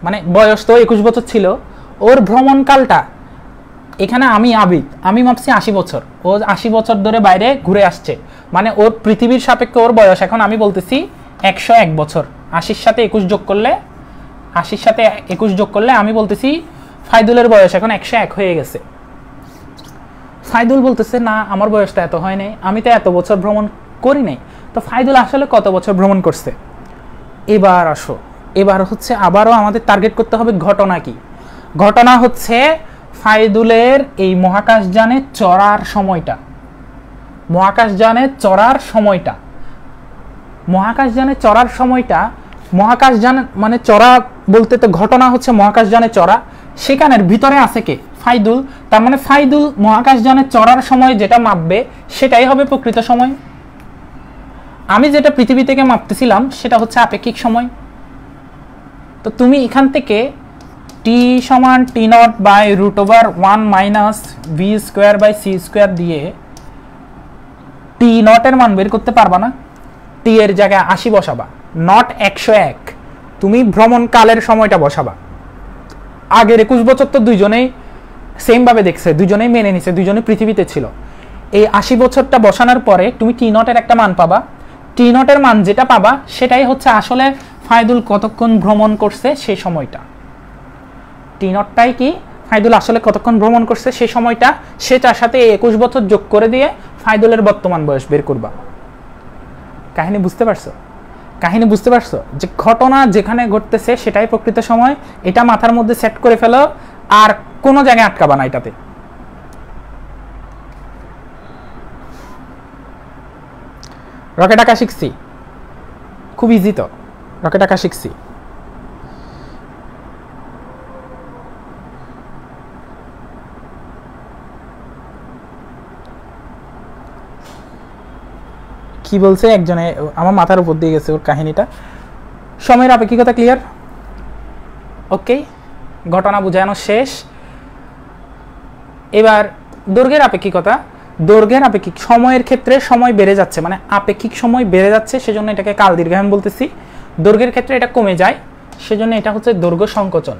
মানে বয়স তো 21 বছর ছিল, ওর ভ্রমণকালটা, এখানে আমি আবিদ, আমি মাপছি 80 বছর, ও 80 বছর ধরে বাইরে ঘুরে আসছে, মানে ওর পৃথিবীর সাপেক্ষে ওর বয়স এখন আমি বলতেছি 101 বছর। 80-র সাথে 21 যোগ করলে, 80-র সাথে 21 যোগ করলে আমি বলতেছি ফাইদুলের বয়স এখন 101 হয়ে গেছে। ফাইদুল বলতেছে না, আমার বয়সটা এত হয় নাই, আমি তো এত বছর ভ্রমণ করি নাই। তো ফাইদুল আসলে কত বছর ভ্রমণ করছে? এবার আসো, এবার হচ্ছে আবারও আমাদের টার্গেট করতে হবে ঘটনা কি। ঘটনা হচ্ছে ফাইদুলের এই মহাকাশযানে চড়ার সময়টা, মহাকাশযানে চড়ার সময়টা, মহাকাশযানে চড়ার সময়টা, মহাকাশযান মানে চড়া বলতে তো ঘটনা হচ্ছে মহাকাশযানে চড়া, সেখানের ভিতরে আছে কে? ফাইদুল। তার মানে ফাইদুল মহাকাশযানে চড়ার সময় যেটা মাপবে সেটাই হবে প্রকৃত সময়। আমি যেটা পৃথিবী থেকে মাপতেছিলাম সেটা হচ্ছে আপেক্ষিক সময়। তো তুমি এখান থেকে টি সমান T0 বাই √1 মাইনাস v² দিয়ে T0 এর মান বের করতে পারবা না? টি এর জায়গায় 80 বসাবা, নট 101। তুমি ভ্রমণকালের সময়টা বসাবা। আগের 21 বছর তো দুইজনেই সেম ভাবে দেখছে, দুইজনেই মেনে নিছে, দুইজনেই পৃথিবীতে ছিল। এই 80 বছরটা বসানোর পরে তুমি T0 এর একটা মান পাবা। T0 এর মান যেটা পাবা সেটাই হচ্ছে আসলে ফাইদুল কতক্ষণ ভ্রমণ করছে সেই সময়টা। T0টাই কি ফাইদুল আসলে কতক্ষণ ভ্রমণ করছে সেই সময়টা, সেটার সাথে 21 বছর যোগ করে দিয়ে ফাইদুলের বর্তমান বয়স বের করবা। কাহিনী বুঝতে পারছো? কাহিনী বুঝতে পারছো যে ঘটনা যেখানে ঘটতেছে সেটাই প্রকৃত সময়। এটা মাথার মধ্যে সেট করে ফেলো, আর কোনো জায়গায় আটকাবা না এটাতে। রকেট আঁকা শিখছি, খুব ইজি তো, রকেট আঁকা শিখছি। কি বলছে একজনে, আমার মাথার উপর দিয়ে গেছে ওর কাহিনীটা। সময়ের আপেক্ষিকতা ক্লিয়ার? ওকে ঘটনা বোঝানো শেষ। এবার দৈর্ঘ্যের আপেক্ষিকতা। দৈর্ঘ্যের আপেক্ষিক সময়ের ক্ষেত্রে সময় বেড়ে যাচ্ছে, মানে আপেক্ষিক সময় বেড়ে যাচ্ছে, সেজন্য এটাকে কাল দীর্ঘায়ন বলতেছি। দৈর্ঘ্যের ক্ষেত্রে এটা কমে যায়, সেজন্য এটা হচ্ছে দৈর্ঘ্য সংকোচন।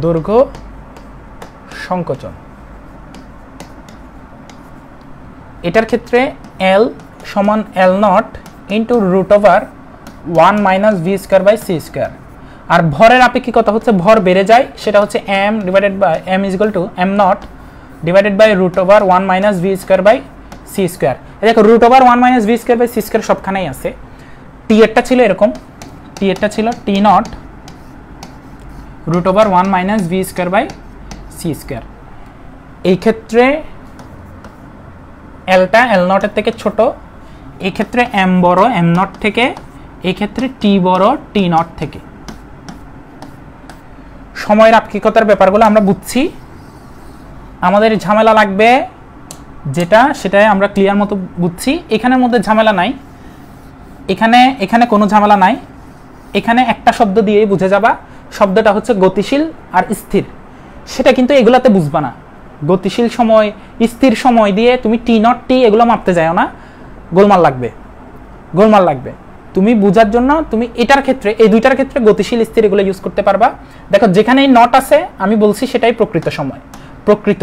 দৈর্ঘ্য সংকোচন। এটার ক্ষেত্রে L সমান L0 into root over 1 minus V square by C square. আর ভরের আপেক্ষিকতা হচ্ছে ভর বেড়ে যায়, সেটা হচ্ছে m divided by m is equal to m0 divided by root over 1 minus V square by C square. দেখো root over 1 minus V square by C square সবখানেই আছে। টি এরটা ছিল এরকম, টি এরটা ছিল t0 root over 1 minus V square by C square. এই ক্ষেত্রে এলটা L0 এর থেকে ছোট, এই ক্ষেত্রে m বড় m0 থেকে, এই ক্ষেত্রে t বড় t0 থেকে। সময়ের আপেক্ষিকতার ব্যাপারগুলো আমরা বুঝছি। আমাদের ঝামেলা লাগবে যেটা, সেটাই আমরা ক্লিয়ার মতো বুঝছি। এখানের মধ্যে ঝামেলা নাই, এখানে কোনো ঝামেলা নাই। এখানে একটা শব্দ দিয়েই বুঝে যাবা, শব্দটা হচ্ছে গতিশীল আর স্থির। সেটা কিন্তু এগুলাতে বুঝবা না। গতিশীল সময়, স্থির সময় দিয়ে তুমি t0 t এগুলো মাপতে যাও না, গোলমাল লাগবে, গোলমাল লাগবে। তুমি বোঝার জন্য তুমি এটার ক্ষেত্রে, এই দুইটার ক্ষেত্রে গতিশীল স্থির এগুলো ইউজ করতে পারবা। দেখো যেখানেই নট আছে আমি বলছি সেটাই প্রকৃত সময়, প্রকৃত।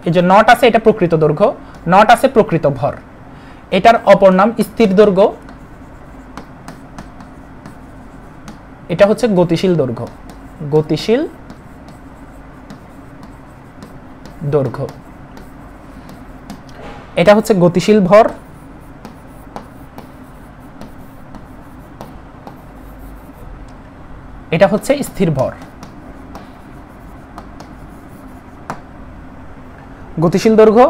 এই যে নট আছে এটা প্রকৃত দৈর্ঘ্য, নট আছে প্রকৃত ভর। এটার অপর নাম স্থির দৈর্ঘ্য, এটা হচ্ছে গতিশীল দৈর্ঘ্য, গতিশীল দৈর্ঘ্য। এটা হচ্ছে গতিশীল ভর, এটা হচ্ছে স্থির ভর। গতিশীল দৈর্ঘ্য,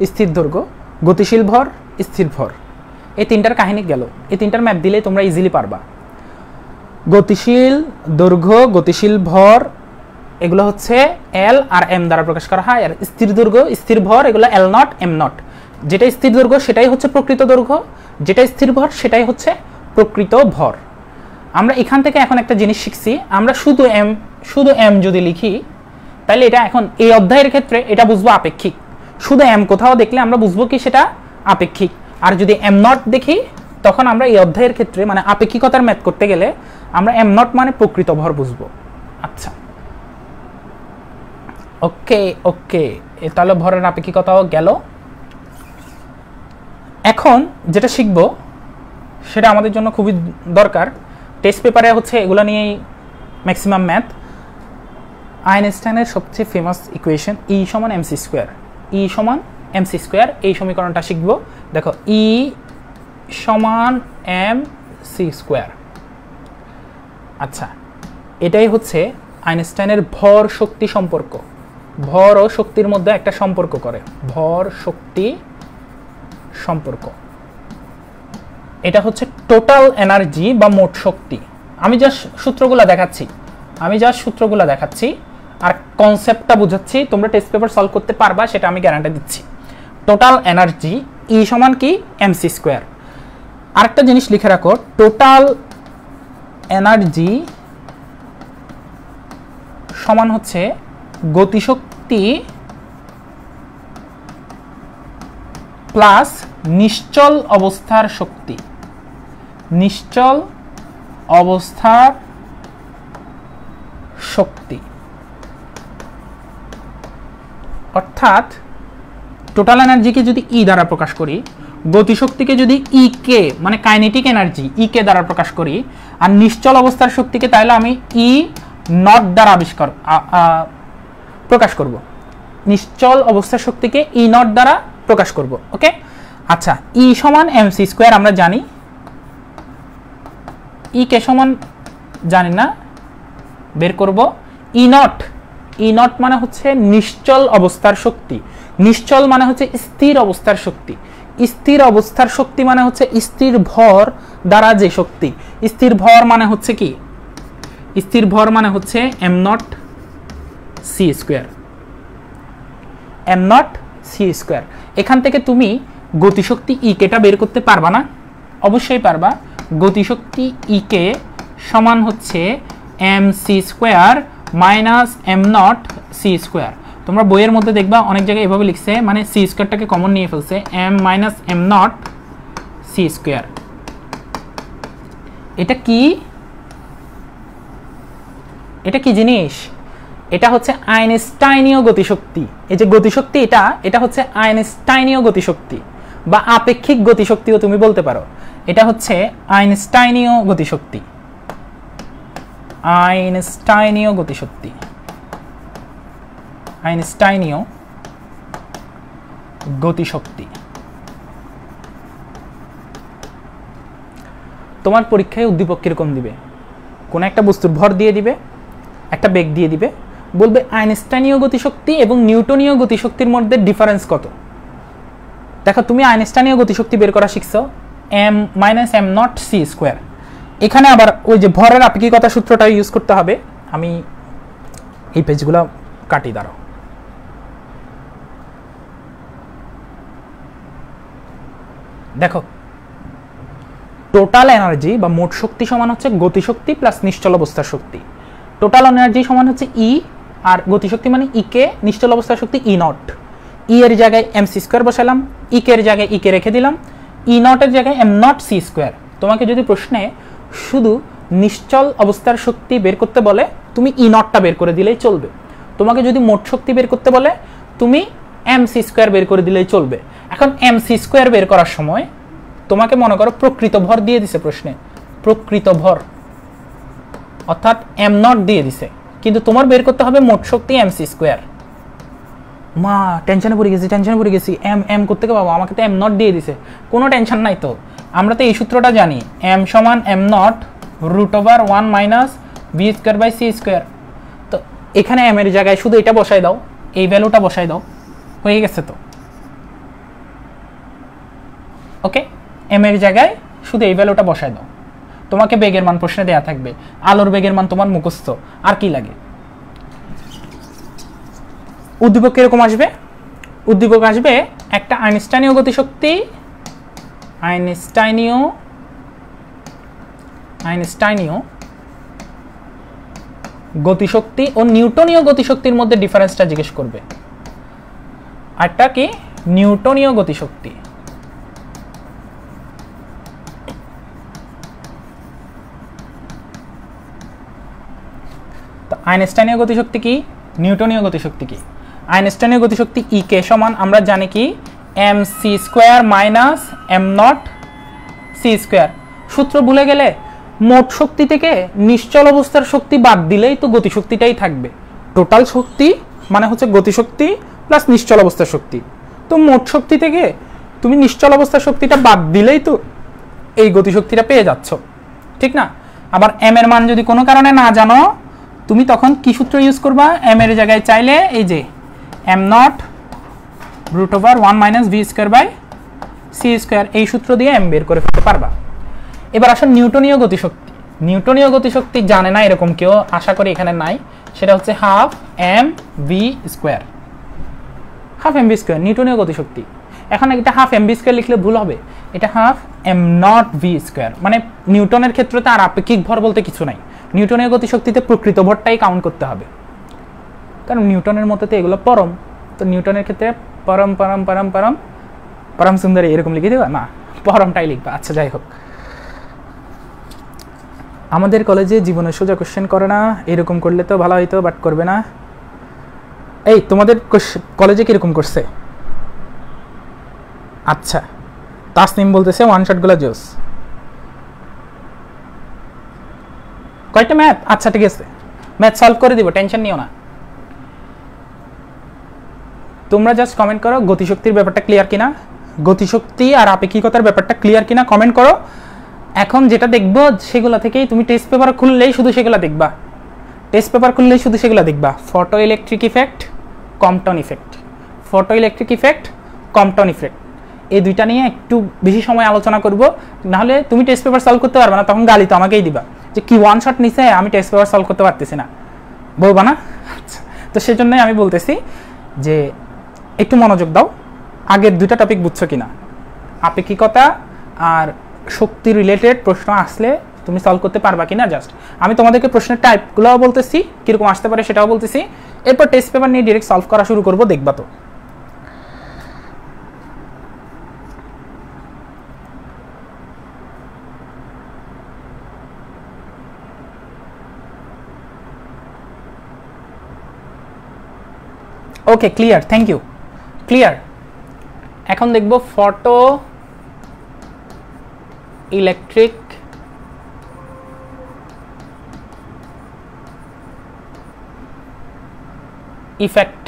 স্থির দৈর্ঘ্য, গতিশীল ভর, স্থির ভর, এই তিনটার কাহিনী গেল। এই তিনটার ম্যাপ দিলে তোমরা ইজিলি পারবা। গতিশীল দৈর্ঘ্য, গতিশীল ভর এগুলো হচ্ছে L আর M দ্বারা প্রকাশ করা হয়। আর স্থির দৈর্ঘ্য, স্থির ভর এগুলো L0 M0। যেটা স্থির দৈর্ঘ্য সেটাই হচ্ছে প্রকৃত দৈর্ঘ্য, যেটা স্থির ভর সেটাই হচ্ছে প্রকৃত ভর। আমরা এখান থেকে এখন একটা জিনিস শিখছি, আমরা শুধু m যদি লিখি তাহলে এটা এখন এই অধ্যায়ের ক্ষেত্রে এটা বুঝবো আপেক্ষিক। শুধু m কোথাও দেখলে আমরা বুঝবো কি সেটা আপেক্ষিক। আর যদি m0 দেখি তখন আমরা এই অধ্যায়ের ক্ষেত্রে মানে আপেক্ষিকতার ম্যাথ করতে গেলে আমরা m0 মানে প্রকৃত ভর বুঝবো। আচ্ছা ওকে ওকে, তাহলে ভরের আপেক্ষিকতাও গেল। এখন যেটা শিখবো সেটা আমাদের জন্য খুবই দরকার। টেস্ট পেপারে হচ্ছে এগুলো নিয়েই ম্যাক্সিমাম ম্যাথ। আইনস্টাইনের সবচেয়ে ফেমাস ইকুয়েশন E সমান mc স্কোয়ার, E সমান mc স্কোয়ার, এই সমীকরণটা শিখবো। দেখো E সমান mc স্কোয়ার। আচ্ছা এটাই হচ্ছে আইনস্টাইনের ভর শক্তি সম্পর্ক। ভর ও শক্তির মধ্যে একটা সম্পর্ক করে, ভর শক্তি সম্পর্ক। এটা হচ্ছে টোটাল এনার্জি বা মোট শক্তি। আমি জাস্ট সূত্রগুলো দেখাচ্ছি আর কনসেপ্টটা বুঝাচ্ছি। তোমরা টেস্ট পেপার সলভ করতে পারবা সেটা আমি গ্যারান্টি দিচ্ছি। টোটাল এনার্জি E সমান কি mc স্কোয়ার। আরেকটা জিনিস লিখে রাখো, টোটাল এনার্জি সমান হচ্ছে গতিশক্তি প্লাস নিশ্চল অবস্থার শক্তি, নিশ্চল অবস্থার শক্তি। অর্থাৎ টোটাল এনার্জিকে যদি E দ্বারা প্রকাশ করি, গতিশক্তিকে যদি E কে মানে কাইনেটিক এনার্জি E কে দ্বারা প্রকাশ করি, আর নিশ্চল অবস্থার শক্তিকে তাহলে আমি E নট দ্বারা প্রকাশ করব। নিশ্চল অবস্থার শক্তিকে E নট দ্বারা প্রকাশ করব। ওকে আচ্ছা, E সমান mc স্কোয়ার আমরা জানি, E কে সমান জানি না, বের করব। E নট মানে হচ্ছে নিশ্চল অবস্থার শক্তি, নিশ্চল মানে হচ্ছে স্থির অবস্থার শক্তি, স্থির অবস্থার শক্তি মানে হচ্ছে স্থির ভর দ্বারা যে শক্তি। স্থির ভর মানে হচ্ছে কি, স্থির ভর মানে হচ্ছে m0 c square, m0 c square. এখান থেকে তুমি গতিশক্তি E কেটা বের করতে পারবা না? অবশ্যই পারবা। গতিশক্তি E কে সমান হচ্ছে mc square minus M naught C square. তোমরা বইয়ের মধ্যে দেখবা অনেক জায়গায় এভাবে লিখছে, মানে সি স্কোয়ারটাকে কমন নিয়ে ফেলছে, M minus M naught C square. এটা কি, এটা কি জিনিস? এটা হচ্ছে আইনস্টাইনীয় গতিশক্তি। এই যে গতিশক্তি, এটা হচ্ছে আইনস্টাইনীয় গতিশক্তি বা আপেক্ষিক গতিশক্তিও তুমি বলতে পারো। এটা হচ্ছে আইনস্টাইনীয় গতিশক্তি, আইনস্টাইনীয় গতিশক্তি, আইনস্টাইনীয় গতিশক্তি। তোমার পরীক্ষায় উদ্দীপক কিরকম দিবে? কোন একটা বস্তুর ভর দিয়ে দিবে, একটা বেগ দিয়ে দিবে, বলবে আইনস্টাইনীয় গতিশক্তি এবং নিউটনীয় গতিশক্তির মধ্যে ডিফারেন্স কত। দেখো তুমি আইনস্টাইনীয় গতিশক্তি বের করা শিখছো, m minus M naught C square. এখানে আবার ওই যে ভরের আপেক্ষিকতা সূত্রটা ইউজ করতে হবে। আমি এই পেজগুলো কাটি, দাঁড়াও। দেখো টোটাল এনার্জি বা মোট শক্তি সমান হচ্ছে গতিশক্তি প্লাস নিশ্চল অবস্থার শক্তি। টোটাল এনার্জি সমান হচ্ছে ই, আর গতিশক্তি মানে ই কে, নিশ্চল অবস্থার শক্তি ই নট। ই এর জায়গায় এম সি স্কোয়ার বসালাম, ই কে এর জায়গায় ই কে রেখে দিলাম, ই নটের জায়গায় এম নট সি স্কোয়ার। তোমাকে যদি প্রশ্নে শুধু নিশ্চল অবস্থার শক্তি বের করতে বলে, তুমি ই নটটা বের করে দিলেই চলবে। তোমাকে যদি মোট শক্তি বের করতে বলে, তুমি এম সি স্কোয়ার বের করে দিলেই চলবে। এখন এম সি স্কোয়ার বের করার সময় তোমাকে মনে করো প্রকৃত ভর দিয়ে দিছে প্রশ্নে, প্রকৃত ভর অর্থাৎ এম নট দিয়ে দিছে, কিন্তু তোমার বের করতে হবে মোট শক্তি এম সি স্কোয়ার। মা টেনশনে পড়ে গেছি, এম এম করতে পাবো, আমাকে তো এম নট দিয়ে দিছে। কোনো টেনশন নাই তো, আমরা তো এই সূত্রটা জানি, এম সমান M naught root over 1 minus V square by C square. তো এখানে এম এর জায়গায় শুধু এটা বসাই দাও, এই ভ্যালুটা বসাই দাও, হয়ে গেছে তো। ওকে, এম এর জায়গায় শুধু এই ভ্যালুটা বসাই দাও। তোমাকে বেগের মান প্রশ্নে দেয়া থাকবে, আলোর বেগের মান তোমার মুখস্থ, আর কি লাগে। উদ্দীপক কিরকম আসবে? উদ্দীপক আসবে একটা আইনস্টাইনীয় গতিশক্তি, আইনস্টাইনীয় গতিশক্তি ও নিউটনীয় গতিশক্তির মধ্যে ডিফারেন্সটা জিজ্ঞেস করবে। আরটা কি? নিউটনীয় গতিশক্তি। তো আইনস্টাইনীয় গতিশক্তি কি, নিউটনীয় গতিশক্তি কি? আইনস্টাইনীয় গতিশক্তি ই কে সমান আমরা জানি কি, M C square minus M naught C square. সূত্র ভুলে গেলে মোট শক্তি থেকে নিশ্চল অবস্থার শক্তি বাদ দিলেই তো গতিশক্তিটাই থাকবে। টোটাল শক্তি মানে হচ্ছে গতিশক্তি প্লাস নিশ্চল অবস্থার শক্তি। তো মোট শক্তি থেকে তুমি নিশ্চল অবস্থার শক্তিটা বাদ দিলেই তো এই গতিশক্তিটা পেয়ে যাচ্ছ, ঠিক না? আবার এম এর মান যদি কোনো কারণে না জানো, তুমি তখন কি সূত্র ইউজ করবা? এম এর জায়গায় চাইলে এই যে M naught root over 1 minus V square by C square, এই সূত্র দিয়ে এম বের করে ফেলতে পারবা। এবার আসলে নিউটনীয় গতিশক্তি। নিউটনীয় গতিশক্তি জানে না এরকম কেউ, আশা করি এখানে নাই। সেটা হচ্ছে half M V square, half M V square নিউটনীয় গতিশক্তি। এখন এটা হাফ এম ভি স্কোয়ার লিখলে ভুল হবে, এটা half am not V square. মানে নিউটনের ক্ষেত্রে তো আর আপেক্ষিক ভর বলতে কিছু নাই, নিউটনীয় গতিশক্তিতে প্রকৃত ভরটাই কাউন্ট করতে হবে, কারণ নিউটনের মতে তো এগুলো পরম। তো নিউটনের ক্ষেত্রে পরম পরম পরম পরম পরম সুন্দরী এরকম লিখে দেবা না, পরমটাই লিখবা। আচ্ছা যাই হোক, আমাদের কলেজে জীবনে সোজা কোশ্চেন করে না, এরকম করলে তো ভালো হইতো, বাট করবে না। এই তোমাদের কলেজে কিরকম করছে? আচ্ছা, তাসনিম বলতেছে ওয়ান শটগুলো জোস। কয়টা ম্যাথ? আচ্ছা ঠিক আছে, ম্যাথ সলভ করে দিব, টেনশন নিও না। তোমরা জাস্ট কমেন্ট করো গতিশক্তির ব্যাপারটা ক্লিয়ার কিনা, গতিশক্তি আর আপেক্ষিকতার ব্যাপারটা ক্লিয়ার কিনা কমেন্ট করো। এখন যেটা দেখবো সেগুলো থেকেই তুমি টেস্ট পেপার খুললেই শুধু সেগুলো দেখবা, টেস্ট পেপার খুললেই শুধু সেগুলো দেখবা। Photo electric effect, Compton effect, photo electric effect, Compton effect, এই দুইটা নিয়ে একটু বেশি সময় আলোচনা করব, নাহলে তুমি টেস্ট পেপার সলভ করতে পারবে না, তখন গালি তো আমাকেই দিবা যে কি ওয়ান শট নিছে, আমি টেস্ট পেপার সলভ করতে পারতেছি না, বলবা না? তো সেজন্যই আমি বলতেছি যে একটু মনোযোগ দাও। আগের দুইটা টপিক বুঝছো কিনা, আপেক্ষিকতা আর শক্তি রিলেটেড প্রশ্ন আসলে তুমি সলভ করতে পারবা কিনা জাস্ট আমি তোমাদেরকে প্রশ্নের টাইপগুলোও বলতেছি কিরকম আসতে পারে সেটাও বলতেছি এরপর টেস্ট পেপার নিয়ে ডাইরেক্ট সলভ করা শুরু করব দেখবা তো okay clear thank you clear এখন দেখব ফটো ইলেকট্রিক ইফেক্ট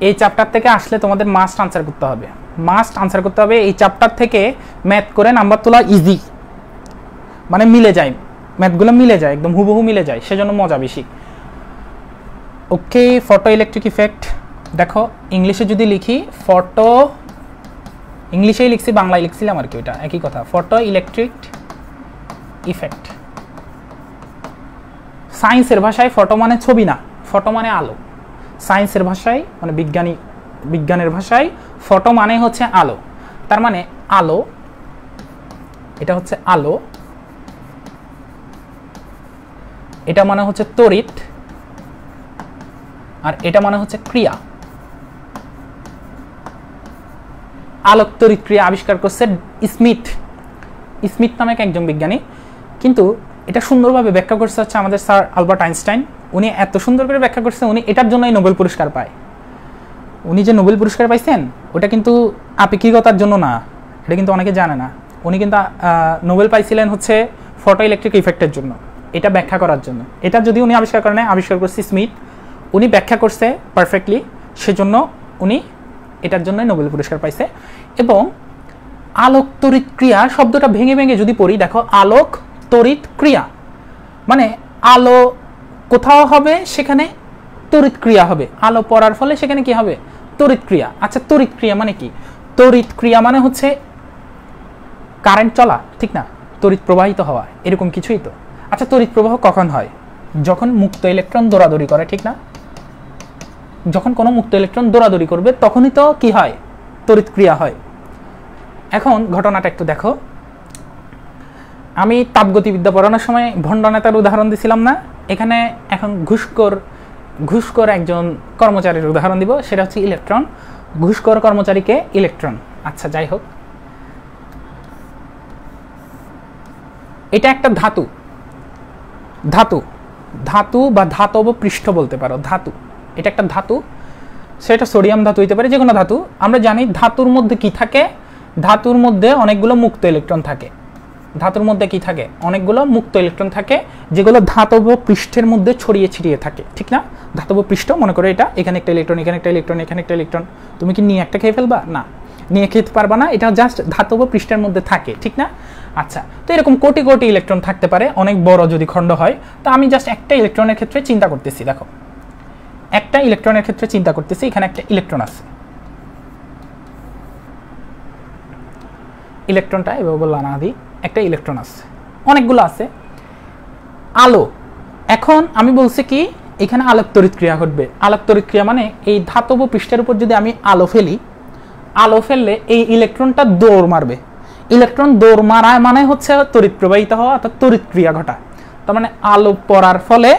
এই চ্যাপ্টার থেকে আসলে তোমাদের মাস্ট আনসার করতে হবে এই চ্যাপ্টার থেকে ম্যাথ করে নাম্বার তোলা ইজি মানে মিলে যায় ম্যাথগুলো মিলে যায় একদম হুবহু মিলে যায় সেজন্য মজা বেশি ওকে ফটো ইলেকট্রিক ইফেক্ট দেখো ইংলিশে যদি লিখি ফটো ইংলিশেই লিখছি বাংলায় লিখছিলাম আর কি ওটা একই কথা ফটো ইলেকট্রিক ইফেক্ট সায়েন্সের ভাষায় ফটো মানে ছবি না ফটো মানে আলো সায়েন্সের ভাষায় মানে বিজ্ঞানের ভাষায় ফটো মানে হচ্ছে আলো তার মানে আলো এটা হচ্ছে আলো এটা মানে হচ্ছে তড়িৎ আর এটা মানে হচ্ছে ক্রিয়া আলোক তড়িৎ ক্রিয়া আবিষ্কার করছে স্মিথ নামে একজন বিজ্ঞানী কিন্তু এটা সুন্দরভাবে ব্যাখ্যা করছে হচ্ছে আমাদের স্যার আলবার্ট আইনস্টাইন উনি এত সুন্দর করে ব্যাখ্যা করছে উনি এটার জন্যই নোবেল পুরস্কার পায় উনি যে নোবেল পুরস্কার পাইছেন ওটা কিন্তু আপেক্ষিকতার জন্য না এটা কিন্তু অনেকে জানে না উনি কিন্তু নোবেল পাইছিলেন হচ্ছে ফটো ইলেকট্রিক ইফেক্টের জন্য এটা ব্যাখ্যা করার জন্য এটা যদি উনি আবিষ্কার করেন আবিষ্কার করছে স্মিথ উনি ব্যাখ্যা করছে পারফেক্টলি সেজন্য উনি এটার জন্য নোবেল পুরস্কার পাইছে এবং আলোক তড়িৎ ক্রিয়া শব্দটা ভেঙে ভেঙে যদি পড়ি দেখো আলোক তড়িৎ ক্রিয়া মানে আলো কোথাও হবে সেখানে তড়িৎ ক্রিয়া হবে আলো পড়ার ফলে সেখানে কি হবে তড়িৎ ক্রিয়া আচ্ছা তড়িৎ ক্রিয়া মানে কি তড়িৎ ক্রিয়া মানে হচ্ছে কারেন্ট চলা ঠিক না তড়িৎ প্রবাহিত হওয়া এরকম কিছুই তো আচ্ছা তড়িৎ প্রবাহ কখন হয় যখন মুক্ত ইলেকট্রন দৌড়াদৌড়ি করে ঠিক না যখন কোনো মুক্ত ইলেকট্রন দৌড়াদৌড়ি করবে তখনই তো কি হয় তড়িৎ ক্রিয়া হয় এখন ঘটনাটা একটু দেখো আমি তাপগতিবিদ্যা পড়ানোর সময় ভণ্ড নেতার উদাহরণ দিছিলাম না এখানে এখন ঘুষখোর একজন কর্মচারীর উদাহরণ দিব সেটা হচ্ছে ইলেকট্রন ঘুষখোর কর্মচারীকে ইলেকট্রন আচ্ছা যাই হোক এটা একটা ধাতু বা ধাতব পৃষ্ঠ বলতে পারো ধাতু এটা একটা ধাতু সেটা সোডিয়াম ধাতু হইতে পারে যে কোনো ধাতু আমরা জানি ধাতুর মধ্যে কি থাকে ধাতুর মধ্যে অনেকগুলো মুক্ত ইলেকট্রন থাকে ধাতুর মধ্যে কি থাকে অনেকগুলো মুক্ত ইলেকট্রন থাকে যেগুলো ধাতব পৃষ্ঠের মধ্যে ছড়িয়ে ছিটিয়ে থাকে ঠিক না ধাতব পৃষ্ঠ মনে করো এটা এখানে একটা ইলেকট্রন এখানে একটা ইলেকট্রন এখানে একটা ইলেকট্রন তুমি কি নিয়ে একটা খেয়ে ফেলবা না নিয়ে খেতে পারবা না এটা জাস্ট ধাতব পৃষ্ঠের মধ্যে থাকে ঠিক না আচ্ছা তো এরকম কোটি কোটি ইলেকট্রন থাকতে পারে অনেক বড় যদি খণ্ড হয় তো আমি জাস্ট একটা ইলেকট্রনের ক্ষেত্রে চিন্তা করতেছি দেখো একটা ইলেকট্রনের ক্ষেত্রে চিন্তা করতেছি এখানে একটা ইলেকট্রন আছে ইলেকট্রনটা এভাবে বললাম না দিই একটা ইলেকট্রন আছে অনেকগুলো আছে আলো এখন আমি বলছি কি এখানে আলোক তড়িৎ ক্রিয়া ঘটবে আলোক তড়িৎ ক্রিয়া মানে এই ধাতব পৃষ্ঠের উপর যদি আমি আলো ফেললে এই ইলেকট্রনটা দৌড় মারবে ইলেকট্রন দৌড় মারায় মানে হচ্ছে তড়িৎ প্রবাহিত হওয়া অর্থাৎ তড়িৎ ক্রিয়া ঘটা তার মানে আলো পড়ার ফলে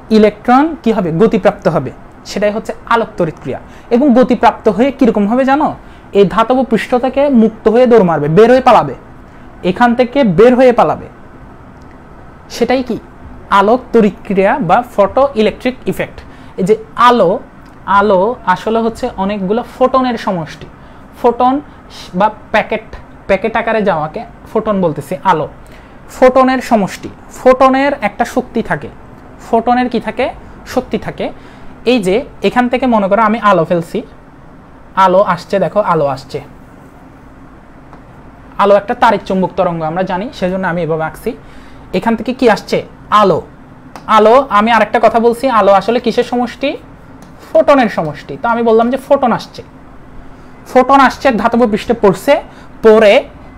ইলেকট্রন কি হবে গতিপ্রাপ্ত হবে সেটাই হচ্ছে আলোক তড়িৎ ক্রিয়া এবং গতিপ্রাপ্ত হয়ে কিরকম হবে জানো এই ধাতব পৃষ্ঠ থেকে মুক্ত হয়ে দৌড় মারবে বের হয়ে পালাবে এখান থেকে বের হয়ে পালাবে সেটাই কি আলোক তড়িৎ ক্রিয়া বা ফটো ইলেকট্রিক ইফেক্ট এই যে আলো আসলে হচ্ছে অনেকগুলো ফোটনের সমষ্টি ফোটন বা প্যাকেট আকারে যাওয়াকে ফোটন বলতেছি আলো ফোটনের সমষ্টি ফোটনের একটা শক্তি থাকে ফোটনের কি থাকে শক্তি থাকে এই যে এখান থেকে মনে করো আমি আলো ফেলছি আলো আসছে দেখো আলো আসছে আলো একটা তাড়িৎ চুম্বক তরঙ্গ আমরা জানি সেজন্য আমি এভাবে আঁকছি এখান থেকে কি আসছে আলো আমি আরেকটা কথা বলছি আলো আসলে কিসের সমষ্টি ফোটনের সমষ্টি তো আমি বললাম যে ফোটন আসছে ধাতব পৃষ্ঠে পড়ে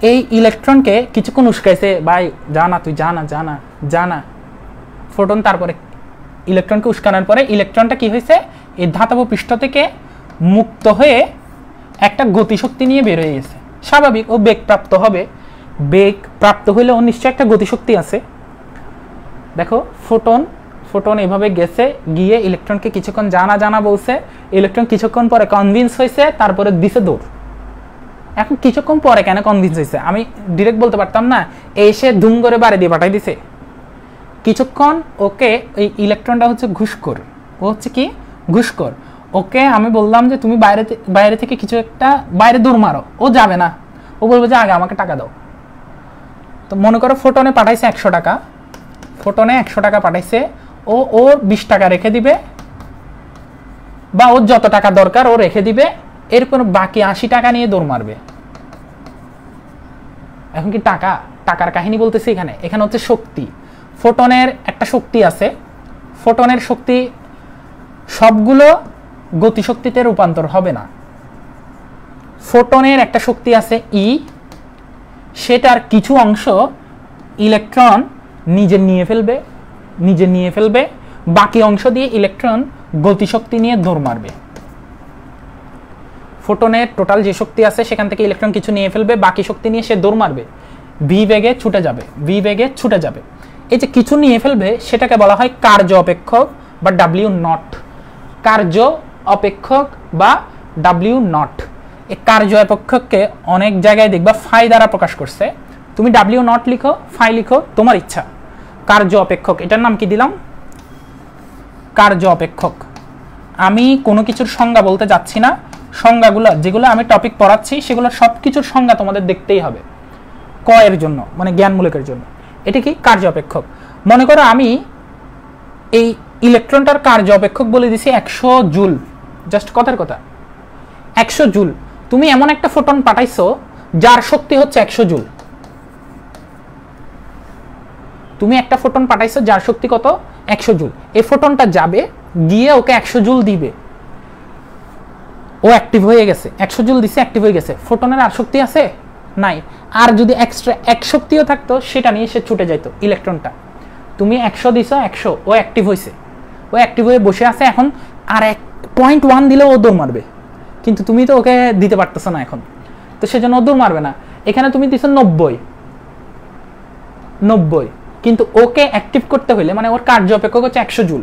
এই ইলেকট্রনকে কিছুক্ষণ উস্কাইছে ভাই জানা তুই জানা ফোটন তারপরে ইলেকট্রনকে উস্কানোর পরে ইলেকট্রনটা কি হয়েছে এই ধাতব পৃষ্ঠ থেকে মুক্ত হয়ে একটা গতিশক্তি নিয়ে বের হয়ে গেছে, স্বাভাবিক ও বেগ প্রাপ্ত হবে। বেগ প্রাপ্ত হইলে ও নিশ্চয়ই একটা গতিশক্তি আছে। দেখো ফোটন এভাবে গেছে, গিয়ে ইলেকট্রনকে কিছুক্ষণ জানা বলছে, ইলেকট্রন কিছুক্ষণ পরে কনভিন্স হয়েছে, তারপরে দিছে দৌড়। এখন কিছুক্ষণ পরে কেন কনভিন্স হয়েছে আমি ডিরেক্ট বলতে পারতাম না, এসে ধুম করে বাড়ি দিয়ে পাঠাই দিছে। কিছুক্ষণ ওকে, এই ইলেকট্রনটা হচ্ছে ঘুষখোর, ও হচ্ছে কি ঘুষখোর। ওকে আমি বললাম যে তুমি বাইরে থেকে কিছু একটা বাইরে দৌড় মারো, ও যাবে না, ও বলবে যে আগে আমাকে টাকা দাও। তো মনে করো ফোটনে পাঠাইছে 100 টাকা, ফোটনে 100 টাকা পাঠাইছে, ওর 20 টাকা রেখে দিবে, বা ওর যত টাকা দরকার ও রেখে দিবে, এরপর বাকি 80 টাকা নিয়ে দৌড় মারবে। এখন কি টাকার কাহিনী বলতেছি এখানে হচ্ছে শক্তি। ফোটনের একটা শক্তি আছে, ফোটনের শক্তি সবগুলো গতিশক্তিতে রূপান্তর হবে না। ফোটনের একটা শক্তি আছে ই, সেটার কিছু অংশ ইলেকট্রন নিজে নিয়ে ফেলবে, বাকি অংশ দিয়ে ইলেকট্রন গতিশক্তি নিয়ে দৌড় মারবে। ফোটনের টোটাল যে শক্তি আছে সেখান থেকে ইলেকট্রন কিছু নিয়ে ফেলবে, বাকি শক্তি নিয়ে সে দৌড় মারবে, ভি বেগে ছুটে যাবে। এই যে কিছু নিয়ে ফেলবে সেটাকে বলা হয় কার্য অপেক্ষক বা ডাব্লিউ নট। কার্য অপেক্ষক বা ডাব্লিউ নট। এই কার্য অপেক্ষককে অনেক জায়গায় দেখবা ফাই দ্বারা প্রকাশ করছে। তুমি ডাব্লিউ নট লিখো, ফাই লিখো, তোমার ইচ্ছা। কার্য অপেক্ষক, এটার নাম কি দিলাম? কার্য অপেক্ষক। আমি কোনো কিছুর সংজ্ঞা বলতে যাচ্ছি না, সংজ্ঞাগুলো যেগুলো আমি টপিক পড়াচ্ছি সেগুলো সব কিছুর সংজ্ঞা তোমাদের দেখতেই হবে ক এর জন্য, মানে জ্ঞানমূলকের জন্য। এটা কি কার্য অপেক্ষক। মনে করো আমি এই ইলেকট্রনটার কার্য অপেক্ষক বলে দিছি 100 জুল, জাস্ট কথার কথা 100 জুল। তুমি এমন একটা ফোটন পাঠাইছো যার শক্তি হচ্ছে 100 জুল। তুমি একটা ফোটন পাঠাইছো যার শক্তি কত? 100 জুল। এই ফোটনটা যাবে, গিয়ে ওকে 100 জুল দিবে, ও অ্যাক্টিভ হয়ে গেছে, 100 জুল দিছে, অ্যাক্টিভ হয়ে গেছে। ফোটনের আর শক্তি আছে? নাই। আর যদি এক্সট্রা এক শক্তিও থাকতো সেটা নিয়ে সে ছুটে যাইতো ইলেকট্রনটা। তুমি 100 দিছো, 100, ও অ্যাক্টিভ হয়েছে, ও অ্যাক্টিভ হয়ে বসে আছে। এখন আর 1.1 দিলে ও দৌড় মারবে, কিন্তু তুমি তো ওকে দিতে পারতেছো না এখন, তো সেজন্য ও দৌড় মারবে না। এখানে তুমি দিছো 90, কিন্তু ওকে অ্যাক্টিভ করতে হলে, মানে ওর কার্য অপেক্ষক হচ্ছে 100 জুল,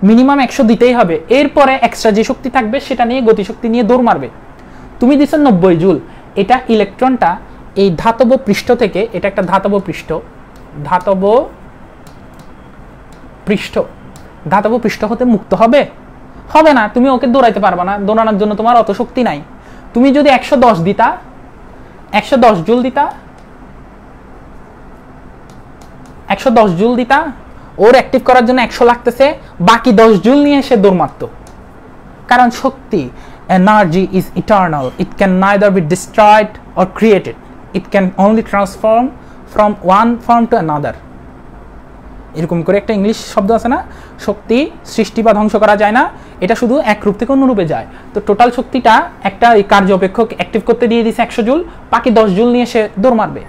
মিনিমাম 100 দিতেই হবে। এরপরে এক্সট্রা যে শক্তি থাকবে সেটা নিয়ে গতিশক্তি নিয়ে দৌড় মারবে। তুমি দিছো 90 জুল। এটা ইলেকট্রনটা এই ধাতব পৃষ্ঠ থেকে, এটা একটা ধাতব পৃষ্ঠ হতে মুক্ত হবে না। তুমি ওকে দৌড়াইতে পারবে না, দৌড়ানোর জন্য তোমার অত শক্তি নাই। তুমি যদি 110 দিতা, 110 জুল দিতা, 110 জুল দিতা, ওর অ্যাক্টিভ করার জন্য 100 লাগতেছে, বাকি 10 জুল নিয়ে সে দৌড় মারত। কারণ শক্তি, energy is eternal, it can neither be destroyed or created, it can only transform from one form to another. এরকম করে একটা ইংলিশ শব্দ আছে না, শক্তি সৃষ্টি বা ধ্বংস করা যায় না, এটা শুধু এক রূপ থেকে অন্য রূপে যায়। তো টোটাল শক্তিটা একটা এই কার্য অপেক্ষক অ্যাক্টিভ করতে দিয়ে দিছে 100 জুল, বাকি 10 জুল নিয়ে সে দৌড় মারবে।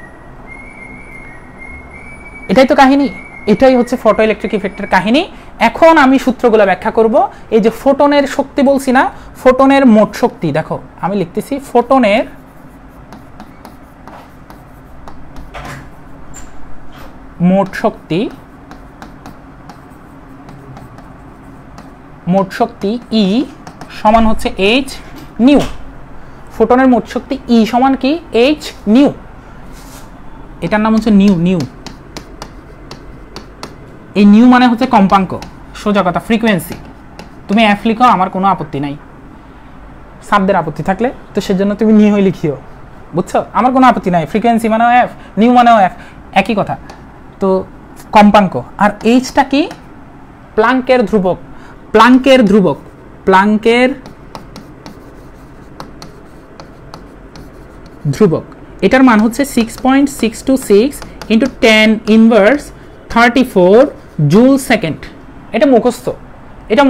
এটাই তো কাহিনী, এটাই হচ্ছে ফটো ইলেকট্রিক ইফেক্টের কাহিনী। এখন আমি সূত্রগুলো ব্যাখ্যা করব। এই যে ফোটনের শক্তি বলছি না, ফোটনের মোট শক্তি, দেখো আমি লিখতেছি ফোটনের মোট শক্তি ই সমান হচ্ছে এইচ নিউ। ফোটনের মোট শক্তি ই সমান কি? H new. এটার নাম হচ্ছে নিউ। এই নিউ মানে হচ্ছে কম্পাঙ্ক, সোজা কথা ফ্রিকোয়েন্সি। তুমি এফ লিখো, আমার কোনো আপত্তি নাই। শব্দের আপত্তি থাকলে তো সেজন্য তুমি নিউ লিখিও, বুঝছো? আমার কোনো আপত্তি নাই। ফ্রিকোয়েন্সি মানেও এফ, নিউ মানেও এফ, একই কথা। তো কম্পাঙ্ক। আর এইচটা কি? প্লাঙ্কের ধ্রুবক। এটার মান হচ্ছে 6.626 ইন্টু 10 ইনভার্স 34 জুল সেকেন্ড। এটা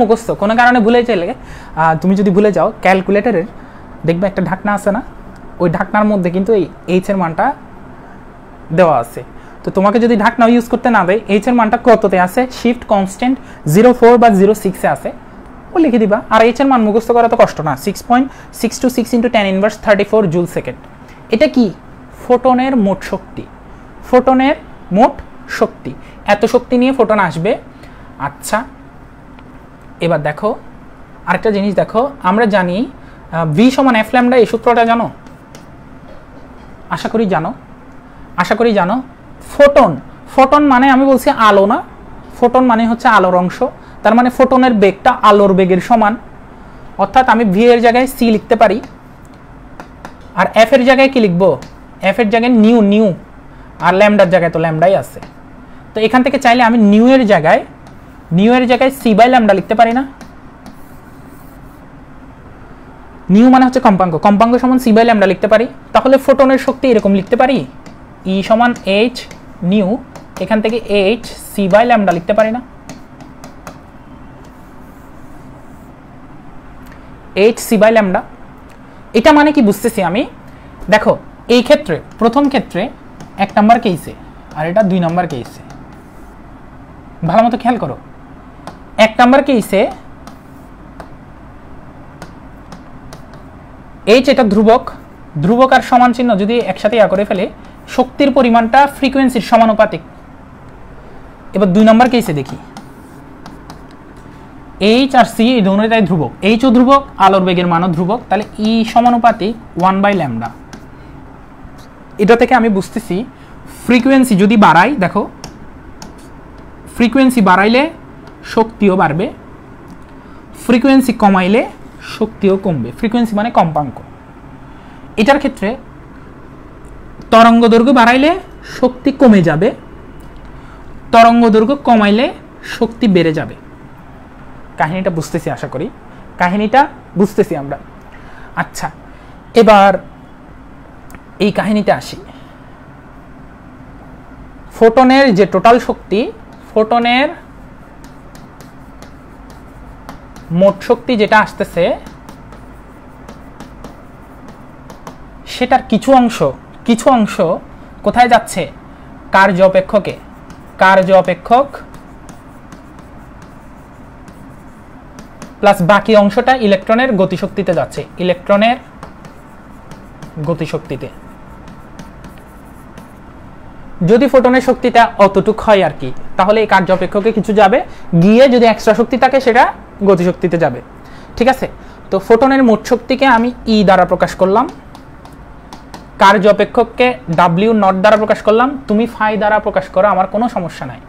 মুখস্থ, কোনো কারণে ভুলে চাইলে, তুমি যদি ভুলে যাও, ক্যালকুলেটরের দেখবে একটা ঢাকনা আছে না, ওই ঢাকনার মধ্যে কিন্তু এই এইচ এর মানটা দেওয়া আছে। তো তোমাকে যদি ঢাকনা ইউজ করতে না দেয়, এইচ এর মানটা কততে আছে? শিফট কনস্ট্যান্ট 04 বা 06 এ আছে। ও লিখে দিবা। আর এইচ এর মান মুখস্থ করা তো কষ্ট না, 6.626 × 10⁻34 জুল সেকেন্ড। এটা কি? ফোটনের মোট শক্তি, ফোটনের মোট শক্তি, এত শক্তি নিয়ে ফোটন আসবে। আচ্ছা এবার দেখো আরেকটা জিনিস দেখো, আমরা জানি v সমান f ল্যামডা, এই সূত্রটা জানো? আশা করি জানো। ফোটন, ফোটন মানে আমি বলছি আলো না, ফোটন মানে হচ্ছে আলোর অংশ, তার মানে ফোটনের বেগটা আলোর বেগের সমান, অর্থাৎ আমি v এর জায়গায় c লিখতে পারি, আর f এর জায়গায় কি লিখবো? f এর জায়গায় নিউ, আর ল্যামডার জায়গায় তো ল্যামডাই আছে। তো এখান থেকে চাইলে আমি নিউ এর জায়গায় c/λ লিখতে পারি না? নিউ মানে হচ্ছে কম্পাঙ্ক সমান c/λ লিখতে পারি। তাহলে ফোটনের শক্তি এরকম লিখতে পারি, E সমান h নিউ, এখান থেকে h c/λ লিখতে পারি না? h c/λ, এটা মানে কি বুঝতেছি আমি? দেখো এই ক্ষেত্রে প্রথম ক্ষেত্রে 1 নাম্বার কেসে, আর এটা 2 নাম্বার কেসে, ভালো মতো খেয়াল করো। 1 নাম্বার কেসে h এটা ধ্রুবক আর সমান চিহ্ন যদি একসাথে করে ফেলে, শক্তির পরিমাণটা ফ্রিকোয়েন্সির সমানুপাতিক। এবার 2 নাম্বার কেসে দেখি, h আর c এই দুটোটাই ধ্রুবক, h ও ধ্রুবক, আলোর বেগের মানও ধ্রুবক, তাহলে E সমানুপাতিক 1/λ। এটা থেকে আমি বুঝতেছি ফ্রিকোয়েন্সি যদি বাড়াই, দেখো ফ্রিকোয়েন্সি বাড়াইলে শক্তিও বাড়বে, ফ্রিকোয়েন্সি কমাইলে শক্তিও কমবে। ফ্রিকোয়েন্সি মানে কম্পাঙ্ক। এটার ক্ষেত্রে তরঙ্গ দৈর্ঘ্য বাড়াইলে শক্তি কমে যাবে, তরঙ্গ দৈর্ঘ্য কমাইলে শক্তি বেড়ে যাবে। কাহিনীটা বুঝতেছি, আশা করি কাহিনীটা বুঝতেছি আমরা। আচ্ছা এবার এই কাহিনীতে আসি। ফোটনের যে টোটাল শক্তি, ফোটনের মোট শক্তি যেটা আসতেছে, সেটার কিছু অংশ কোথায় যাচ্ছে? কার্য অপেক্ষক প্লাস বাকি অংশটা ইলেকট্রনের গতিশক্তিতে যাচ্ছে, ইলেকট্রনের গতিশক্তিতে। যদি ফোটনের শক্তিটা অতটুক হয় আর কি, তাহলে এই কার্য অপেক্ষকে কিছু যাবে, গিয়ে যদি এক্সট্রা শক্তি থাকে সেটা গতিশক্তিতে যাবে। ঠিক আছে, তো ফোটনের মোট শক্তিকে আমি E দ্বারা প্রকাশ করলাম, কার্য অপেক্ষককে W0 দ্বারা প্রকাশ করলাম, তুমি ফাই দ্বারা প্রকাশ করো, আমার কোনো সমস্যা নাই।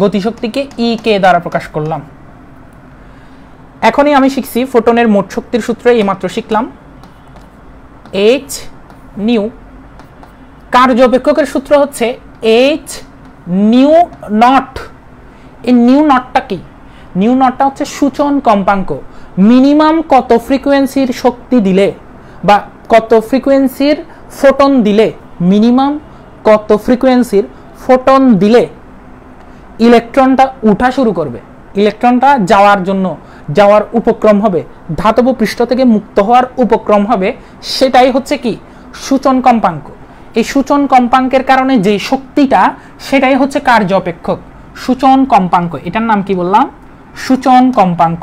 গতিশক্তিকে EK দ্বারা প্রকাশ করলাম। এখনই আমি শিখছি ফোটনের মোট শক্তির সূত্র, এইমাত্র শিখলাম, h নিউ। কার্য অপেক্ষকের সূত্র হচ্ছে h নিউ নট। এই নিউ নটটা কি? নিউ নটটা হচ্ছে সূচন কম্পাঙ্ক। মিনিমাম কত ফ্রিকোয়েন্সির শক্তি দিলে বা কত ফ্রিকোয়েন্সির ফোটন দিলে, মিনিমাম কত ফ্রিকোয়েন্সির ফোটন দিলে ইলেকট্রনটা উঠা শুরু করবে, ইলেকট্রনটা যাওয়ার উপক্রম হবে, ধাতব পৃষ্ঠ থেকে মুক্ত হওয়ার উপক্রম হবে, সেটাই হচ্ছে কি? সূচন কম্পাঙ্ক। এই সূচন কম্পাঙ্কের কারণে যে শক্তিটা, সেটাই হচ্ছে কার্য অপেক্ষক, সূচন কম্পাঙ্ক। এটার নাম কি বললাম? সূচন কম্পাঙ্ক।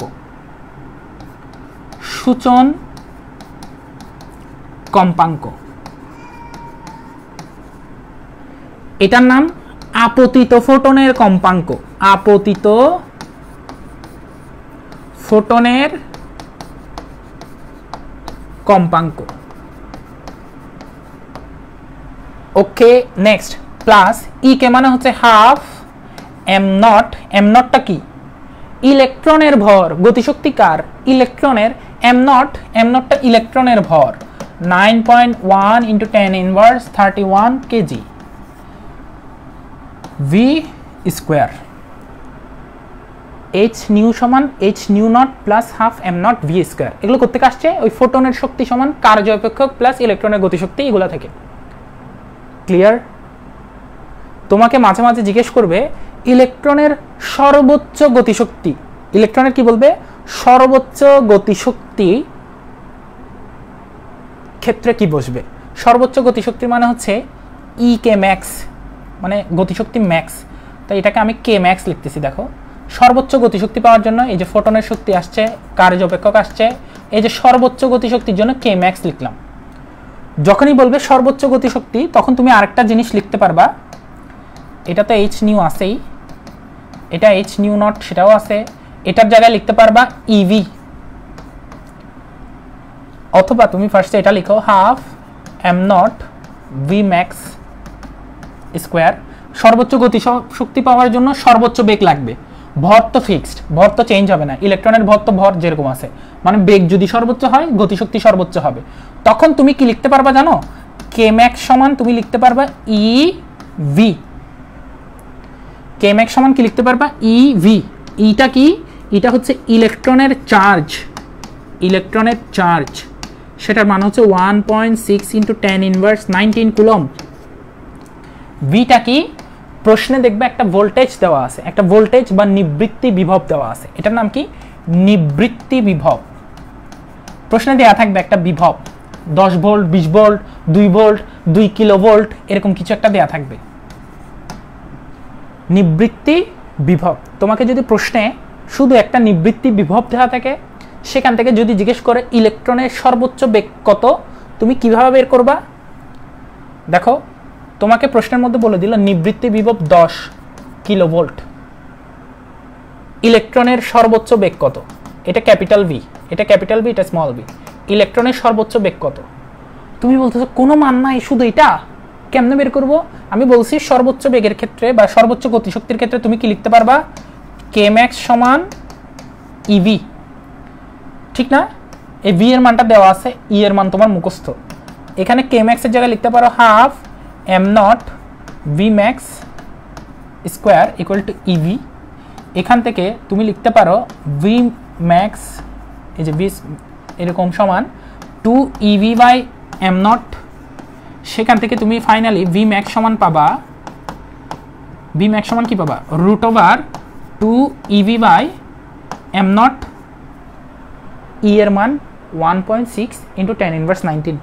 সূচন কম্পাঙ্ক, এটার নাম আপতিত ফোটনের কম্পাঙ্ক। আপতিত ফোটনের কম্পাঙ্ক। ওকে নেক্সট, প্লাস ই কে মানে হচ্ছে হাফ এম নট। এম নটটা কি? ইলেকট্রনের ভর। গতিশক্তি কার? ইলেকট্রনের। এম নটটা ইলেকট্রনের ভর, 9.1 × 10⁻31 KG V square. h new সমান h new naught plus half am not V square. এগুলো করতে আসছে ওই ফোটনের শক্তি সমান কার্য অপেক্ষক প্লাস ইলেকট্রনের গতিশক্তি, এগুলো থেকে। ক্লিয়ার? তোমাকে মাঝে মাঝে জিজ্ঞেস করবে ইলেকট্রনের সর্বোচ্চ গতিশক্তি। ইলেকট্রনের কি বলবে? সর্বোচ্চ গতিশক্তি ক্ষেত্রে কি বসবে? সর্বোচ্চ গতিশক্তির মানে হচ্ছে ই কে ম্যাক্স, মানে গতিশক্তি ম্যাক্স। তাই এটাকে আমি কে ম্যাক্স লিখতেছি। দেখো সর্বোচ্চ গতিশক্তি পাওয়ার জন্য এই যে ফোটনের শক্তি আসছে, কার্য অপেক্ষক আসছে, এই যে সর্বোচ্চ গতিশক্তির জন্য কে ম্যাক্স লিখলাম। যখনই বলবে সর্বোচ্চ গতিশক্তি তখন তুমি আরেকটা জিনিস লিখতে পারবা, এটা তো এইচ নিউ আছেই, এটা এইচ নিউ নট সেটাও আছে, এটার জায়গায় লিখতে পারবা ইভি, অথবা তুমি ফার্স্টে এটা লিখো half am not V max square. সর্বোচ্চ গতিশক্তি পাওয়ার জন্য সর্বোচ্চ বেগ লাগবে, ভর তো ফিক্সড, ভর তো চেঞ্জ হবে না, ইলেকট্রনের ভর তো ভর যেরকম আছে, মানে বেগ যদি সর্বোচ্চ হয় গতিশক্তি সর্বোচ্চ হবে। তখন তুমি কি লিখতে পারবা জানো, কে ম্যাক্স সমান তুমি লিখতে পারবা ই ভি, কে ম্যাক্স সমান কি লিখতে পারবা ই ভি। ইটা কি, এটা হচ্ছে ইলেকট্রনের চার্জ, ইলেকট্রনের চার্জ, সেটার মান হচ্ছে 1.6 × 10⁻19 কুলম। ভিটা কি, প্রশ্নে দেখবে একটা ভোল্টেজ দেওয়া আছে, একটা ভোল্টেজ বা নিবৃত্তি বিভব দেওয়া আছে, এটার নাম কি নিবৃত্তি বিভব। প্রশ্নে দেওয়া থাকবে একটা বিভব 10 ভোল্ট, 20 ভোল্ট, 2 ভোল্ট, 2 কিলোভোল্ট, এরকম কিছু একটা দেওয়া থাকবে, নিবৃত্তি বিভব। তোমাকে যদি প্রশ্নে শুধু একটা নিবৃত্তি বিভব দেওয়া থাকে, সেখান থেকে যদি জিজ্ঞেস করে ইলেকট্রনের সর্বোচ্চ বেগ কত, তুমি কিভাবে বের করবা? দেখো তোমাকে প্রশ্নের মধ্যে বলে দিল নিবৃত্তি বিভব 10 কিলোভোল্ট, ইলেকট্রনের সর্বোচ্চ বেগ কত, এটা ক্যাপিটাল ভি, এটা ক্যাপিটাল ভি, এটা স্মল ভি, ইলেকট্রনের সর্বোচ্চ বেগ কত? তুমি বলতেছো কোনো মান নাই, শুধু এটা কেমনে বের করব? আমি বলছি সর্বোচ্চ বেগের ক্ষেত্রে বা সর্বোচ্চ গতিশক্তির ক্ষেত্রে তুমি কি লিখতে পারবা, কে ম্যাক্স সমান ইভি, ঠিক না? এই ভি এর মানটা দেওয়া আছে, ই এর মান তোমার মুখস্থ। এখানে কে ম্যাক্স এর জায়গায় লিখতে পারো half am not V max square equal to EV. এখান থেকে তুমি লিখতে পারো ভি ম্যাক্স, এই যে ভি এরকম সমান 2 ইভি বাই এম নট। সেখান থেকে তুমি ফাইনালি ভি ম্যাক্স সমান পাবা, ভি ম্যাক্স সমান কি পাবা, √2 ইভি বাই এম নট। ই এর মান 1.6 × 10⁻19,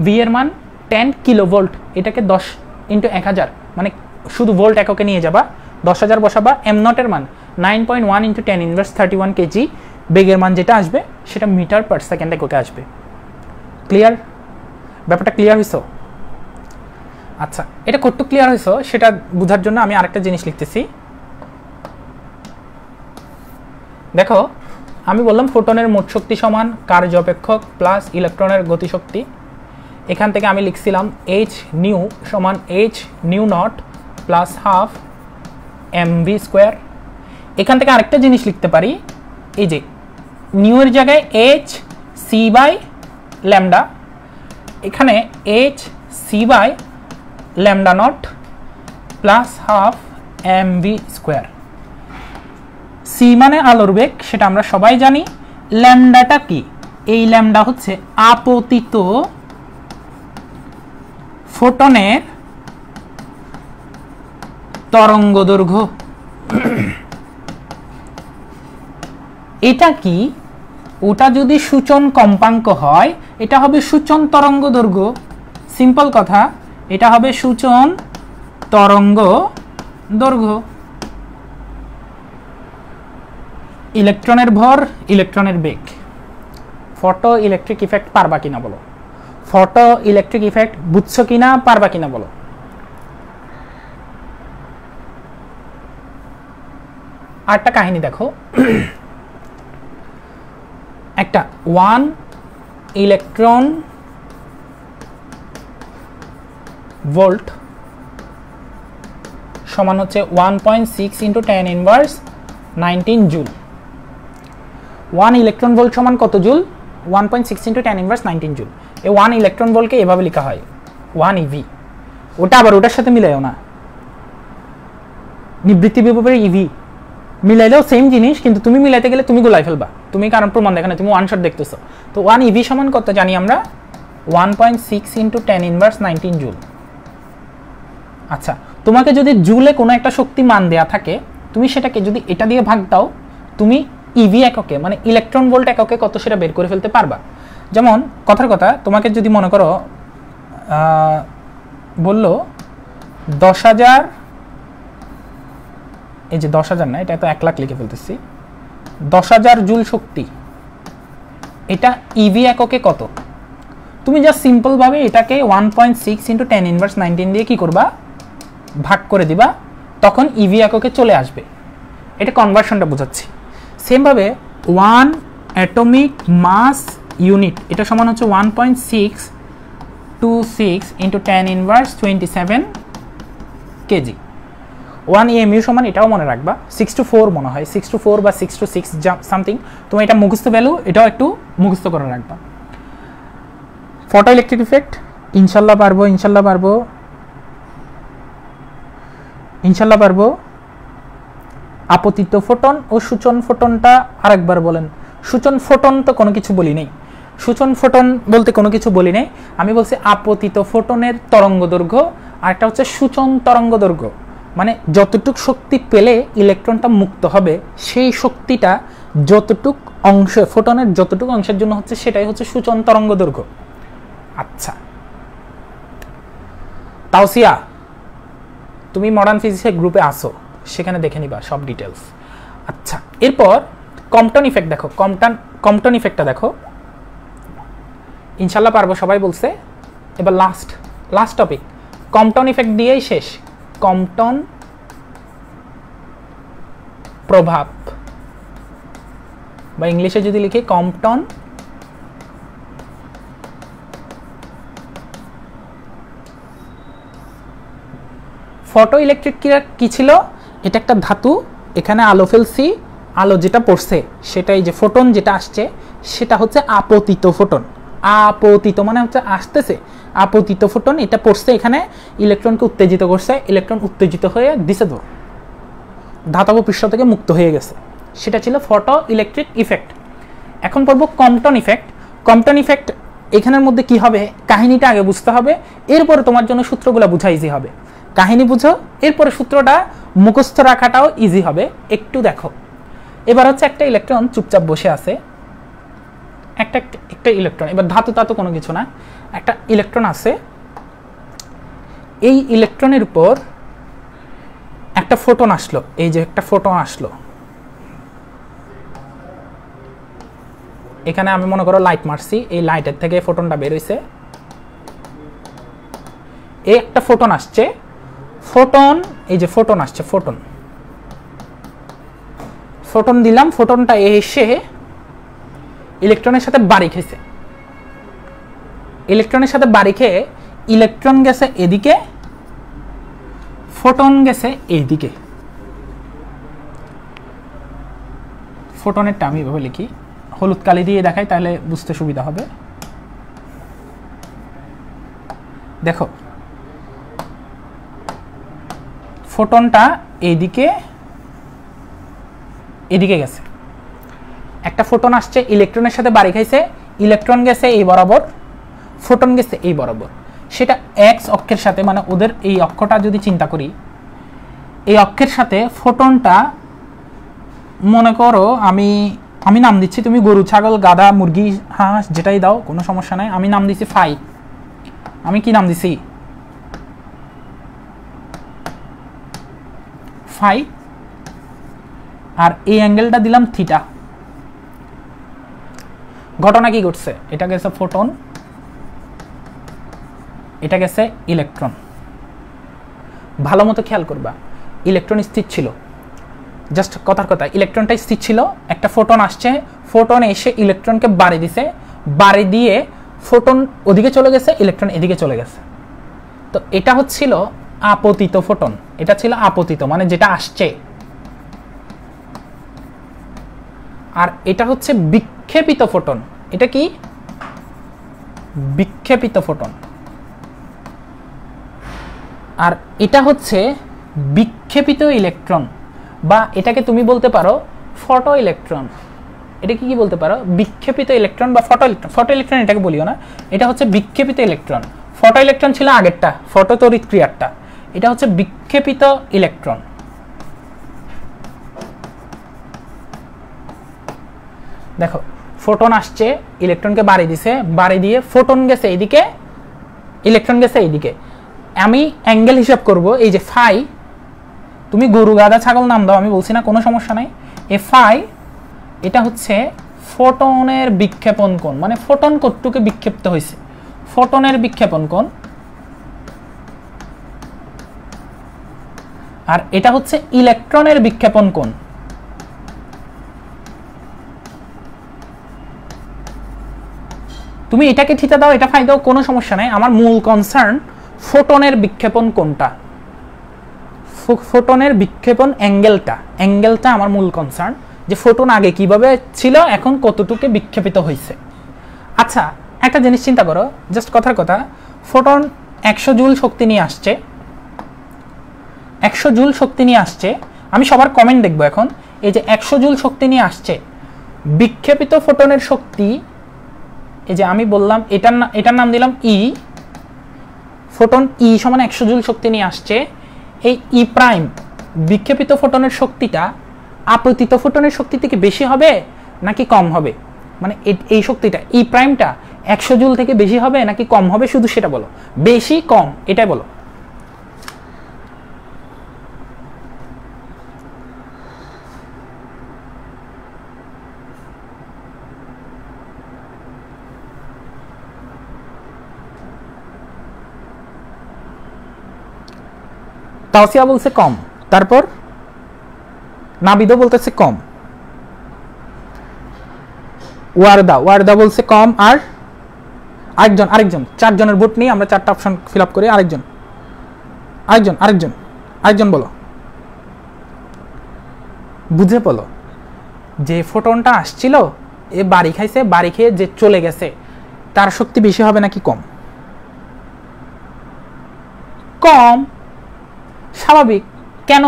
ভি এর মান 10 কিলোভোল্ট, এটাকে 10 × 1000, মানে শুধু ভোল্ট এককে নিয়ে যাবা, 10,000 বসাবা। এম নটের মান 9.1 × 10⁻31 কেজি, বেগের মান যেটা আসবে সেটা মিটার পার সেকেন্ড এককে আসবে। ক্লিয়ার? ব্যাপারটা ক্লিয়ার হইছো? আচ্ছা, এটা কতটুকু ক্লিয়ার হইছো সেটা বোঝার জন্য আমি আরেকটা জিনিস লিখতেছি। দেখো আমি বললাম ফোটনের মোট শক্তি সমান কার্য অপেক্ষক প্লাস ইলেকট্রনের গতিশক্তি। এখান থেকে আমি লিখছিলাম এইচ নিউ সমান H nu naught plus half M V square. এখান থেকে আরেকটা জিনিস লিখতে পারি, এই যে নিউ এর জায়গায় এইচ সি বাই ল্যামডা, এখানে H C by lambda naught plus half M V square. C মানে আলোর বেগ, সেটা আমরা সবাই জানি। ল্যামডাটা কি? এই ল্যামডা হচ্ছে আপতিত ফোটনের তরঙ্গ দৈর্ঘ্য। এটা কি? ওটা যদি সূচন কম্পাঙ্ক হয় এটা হবে সূচন তরঙ্গ দৈর্ঘ্য। সিম্পল কথা, এটা হবে সূচন তরঙ্গ দৈর্ঘ্য। ইলেকট্রনের ভর, ইলেকট্রনের বেগ। ফটো ইলেকট্রিক ইফেক্ট পারবা কিনা বলো? ফটো ইলেকট্রিক ইফেক্ট বুঝছো কিনা, পারবা কিনা বলো? আরেকটা কাহিনী দেখো, একটা 1 ইলেকট্রন ভোল্ট সমান হচ্ছে 1.6 × 10⁻19 জুল। 1 ইলেকট্রন ভোল্ট সমান কত জুল? 1.6 × 10⁻19 জুল। এই 1 ইলেকট্রন ভোল্টকে এভাবে লেখা হয় 1 ইভি। ওটা আবার ওটার সাথে মিলাইও না, নিবৃত্তি বিভবের ইভি মিলাইলেও সেম জিনিস, কিন্তু তুমি মিলাইতে গেলে তুমি গোলাই ফেলবা, তুমি কারণ প্রমাণ দেখো না, তুমি ওয়ান শট দেখতেছো। তো 1 ইভি সমান কত জানি আমরা? 1.6 × 10⁻19 জুল। আচ্ছা, তোমাকে যদি জুলে কোনো একটা শক্তি মান দেয়া থাকে, তুমি সেটাকে যদি এটা দিয়ে ভাগ দাও, তুমি ইভি এককে মানে ইলেকট্রন ভোল্ট এককে কত সেটা বের করে ফেলতে পারবা। যেমন কথার কথা, তোমাকে যদি মনে করো বললো 10,000 এই যে 10,000 না, এটা তো 1 লাখ লিখে ফেলতেছি, 10,000 জুল শক্তি, এটা ইভি এককে কত? তুমি যা সিম্পল ভাবে এটাকে 1.6 × 10⁻19 দিয়ে কি করবা, ভাগ করে দিবা, তখন ইভি এককে চলে আসবে। এটা কনভার্সনটা বোঝাচ্ছি। সেম ভাবে 1 অ্যাটমিক মাস ইউনিট, এটা সমান হচ্ছে 1.626 × 10⁻27 কেজি। 1 EMU সমান, এটাও মনে রাখবা 6 to 4 মনে হয়, 6 to 4 বা 6 to 6 সামথিং। তুমি এটা মুখস্থ ভ্যালু, এটাও একটু মুখস্থ করে রাখবা। ফটো ইলেকট্রিক ইফেক্ট ইনশাল্লাহ পারবো, ইনশাল্লাহ পারবো, ইনশাল্লাহ পারবো। আপতিত ফোটন ও সূচন ফোটনটা আরেকবার বলেন। সূচন ফোটন তো কোনো কিছু বলি নেই, সূচন ফোটন বলতে কোনো কিছু বলি নেই, আমি বলছি আপতিত ফোটনের তরঙ্গ দৈর্ঘ্য, আর একটা হচ্ছে সূচন তরঙ্গ দৈর্ঘ্য। মানে যতটুক শক্তি পেলে ইলেকট্রনটা মুক্ত হবে, সেই শক্তিটা যতটুক অংশ, ফোটনের যতটুক অংশের জন্য হচ্ছে, সেটাই হচ্ছে সূচন তরঙ্গ দৈর্ঘ্য। আচ্ছা তাওসিয়া, তুমি মডার্ন ফিজিক্সের গ্রুপে আসো, সেখানে দেখে নিবা সব ডিটেলস। আচ্ছা, এরপর কম্পটন ইফেক্ট দেখো, কম্পটন ইফেক্টটা দেখো, ইনশাল্লাহ পারবো সবাই বলছে। এবার লাস্ট টপিক, কম্পটন ইফেক্ট দিয়েই শেষ। কম্পটন প্রভাব, বা ইংলিশে যদি লিখি কম্পটন ফটো ইলেকট্রিক কি ছিল? এটা একটা ধাতু, এখানে আলো ফেলছি, আলো যেটা পড়ছে সেটাই, যে ফোটন যেটা আসছে সেটা হচ্ছে আপতিত ফোটন। আপতিত মানে হচ্ছে আসতেছে, আপতিত ফোটন এটা পড়ছে, এখানে ইলেকট্রনকে উত্তেজিত করছে, ইলেকট্রন উত্তেজিত হয়ে দিছে দূর, ধাতব পৃষ্ঠ থেকে মুক্ত হয়ে গেছে, সেটা ছিল ফটো ইলেকট্রিক ইফেক্ট। এখন পড়বো কম্পটন ইফেক্ট। কম্পটন ইফেক্ট এখানের মধ্যে কি হবে, কাহিনীটা আগে বুঝতে হবে, এরপরে তোমার জন্য সূত্রগুলো বোঝা ইজি হবে। কাহিনী বুঝো, এরপরে সূত্রটা মুখস্থ রাখাটাও ইজি হবে। একটু দেখো, এবার হচ্ছে একটা ইলেকট্রন চুপচাপ বসে আছে, একটা ইলেকট্রন, এবার ধাতু কোনো কিছু না, একটা ইলেকট্রন আছে, এই ইলেকট্রনের উপর একটা ফোটন আসলো, এই যে একটা ফোটন আসলো, এখানে আমি মনে করো লাইট মারছি, এই লাইটের থেকে ফোটনটা বের হইছে, এই একটা ফোটন আসছে, ফোটন, এই যে ফোটন আসছে, ফোটন দিলাম, ফোটনটা এসে ইলেকট্রনের সাথে বাড়ি খেয়েছে, ইলেকট্রনের সাথে বাড়ি খেয়ে ইলেকট্রন গেছে এদিকে, ফোটন গেছে এইদিকে। ফোটনেরটা আমি এভাবে লিখি, হলুদ কালি দিয়ে দেখাই, তাহলে বুঝতে সুবিধা হবে। দেখো ফোটনটা এইদিকে এদিকে গেছে, একটা ফোটন আসছে, ইলেকট্রনের সাথে বাড়ি খাইছে, ইলেকট্রন গেছে এই বরাবর, ফোটন গেছে এই বরাবর, সেটা এক্স অক্ষের সাথে, মানে ওদের এই অক্ষটা যদি চিন্তা করি, এই অক্ষের সাথে ফোটনটা, মনে করো আমি নাম দিচ্ছি, তুমি গরু, ছাগল, গাধা, মুরগি, হাঁস যেটাই দাও কোনো সমস্যা নাই, আমি নাম দিচ্ছি ফাই। আমি কি নাম দিছি? ফাই। আর এই অ্যাঙ্গেলটা দিলাম থিটা। ঘটনা কি ঘটছে? এটা গেছে ফোটন, এটা গেছে ইলেকট্রন। ভালো মতো খেয়াল করবা, ইলেকট্রন স্থির ছিল, জাস্ট কথার কথা, ইলেকট্রনটা স্থির ছিল, একটা ফোটন আসছে, ফোটন এসে ইলেকট্রনকে বাড়ি দিছে, বাড়ি দিয়ে ফোটন ওদিকে চলে গেছে, ইলেকট্রন এদিকে চলে গেছে। তো এটা হচ্ছিল আপতিত ফোটন, এটা ছিল আপতিত মানে যেটা আসছে, আর এটা হচ্ছে বিক্ষেপিত ফোটন। এটা কি? বিক্ষেপিত ফোটন। আর এটা হচ্ছে বিক্ষেপিত ইলেকট্রন, বা এটাকে তুমি বলতে পারো ফটো ইলেকট্রন। এটা কি বলতে পারো? বিক্ষেপিত ইলেকট্রন বা ফটো ইলেকট্রন। ফটো ইলেকট্রন এটাকে বলিও না, এটা হচ্ছে বিক্ষেপিত ইলেকট্রন। ফটো ইলেকট্রন ছিল আগেরটা, ফটো তড়িৎ ক্রিয়ারটা, এটা হচ্ছে বিক্ষেপিত ইলেকট্রন। দেখো ফোটন আসছে, ইলেকট্রনকে বাড়ি দিছে, বাড়ি দিয়ে ফোটন গেছে এইদিকে, ইলেকট্রন গেছে এইদিকে। আমি অ্যাঙ্গেল হিসাব করব, এই যে ফাই, তুমি গরু গাধা ছাগল নাম দাও, আমি বলছি না, কোনো সমস্যা নাই। এফআই এটা হচ্ছে ফোটনের বিক্ষেপণ কোণ, মানে ফোটন কতটুকু বিক্ষিপ্ত হয়েছে, ফোটনের বিক্ষেপণ কোণ। আর এটা হচ্ছে ইলেকট্রনের বিক্ষেপণ কোণ। তুমি এটাকে থিটা দাও, এটা ফাই দাও, কোনো সমস্যা নাই। আমার মূল কনসার্ন ফোটনের বিক্ষেপণ কোণটা, ফোটনের বিক্ষেপণ অ্যাঙ্গেলটা আমার মূল কনসার্ন, যে ফোটন আগে কিভাবে ছিল, এখন কতটুকু বিক্ষেপিত হয়েছে। আচ্ছা, একটা জিনিস চিন্তা করো, জাস্ট কথার কথা, ফোটন 100 জুল শক্তি নিয়ে আসছে, 100 জুল শক্তি নিয়ে আসছে। আমি সবার কমেন্ট দেখবো এখন। এই যে 100 জুল শক্তি নিয়ে আসছে, বিক্ষেপিত ফোটনের শক্তি, এই যে আমি বললাম এটার নাম দিলাম ই, ফোটন ই সমান 100 জুল শক্তি নিয়ে আসছে। এই ই প্রাইম বিক্ষেপিত ফোটনের শক্তিটা আপতিত ফোটনের শক্তি থেকে বেশি হবে নাকি কম হবে, মানে এই শক্তিটা ই প্রাইমটা 100 জুল থেকে বেশি হবে নাকি কম হবে, শুধু সেটা বলো, বেশি কম এটাই বলো। তাওসিয়া বলছে কম, তারপর নাবিদও বলতেছে কম, ওয়ারদা বলছে কম, আর আরেকজন 4 জনের ভোট নিয়ে আমরা 4টা অপশন ফিল আপ করি। আরেকজন বলো, বুঝে বলো, যে ফোটনটা আসছিল এ বাড়ি খাইছে, বাড়ি খেয়ে যে চলে গেছে, তার শক্তি বেশি হবে নাকি কম? কম, স্বাভাবিক। কেন?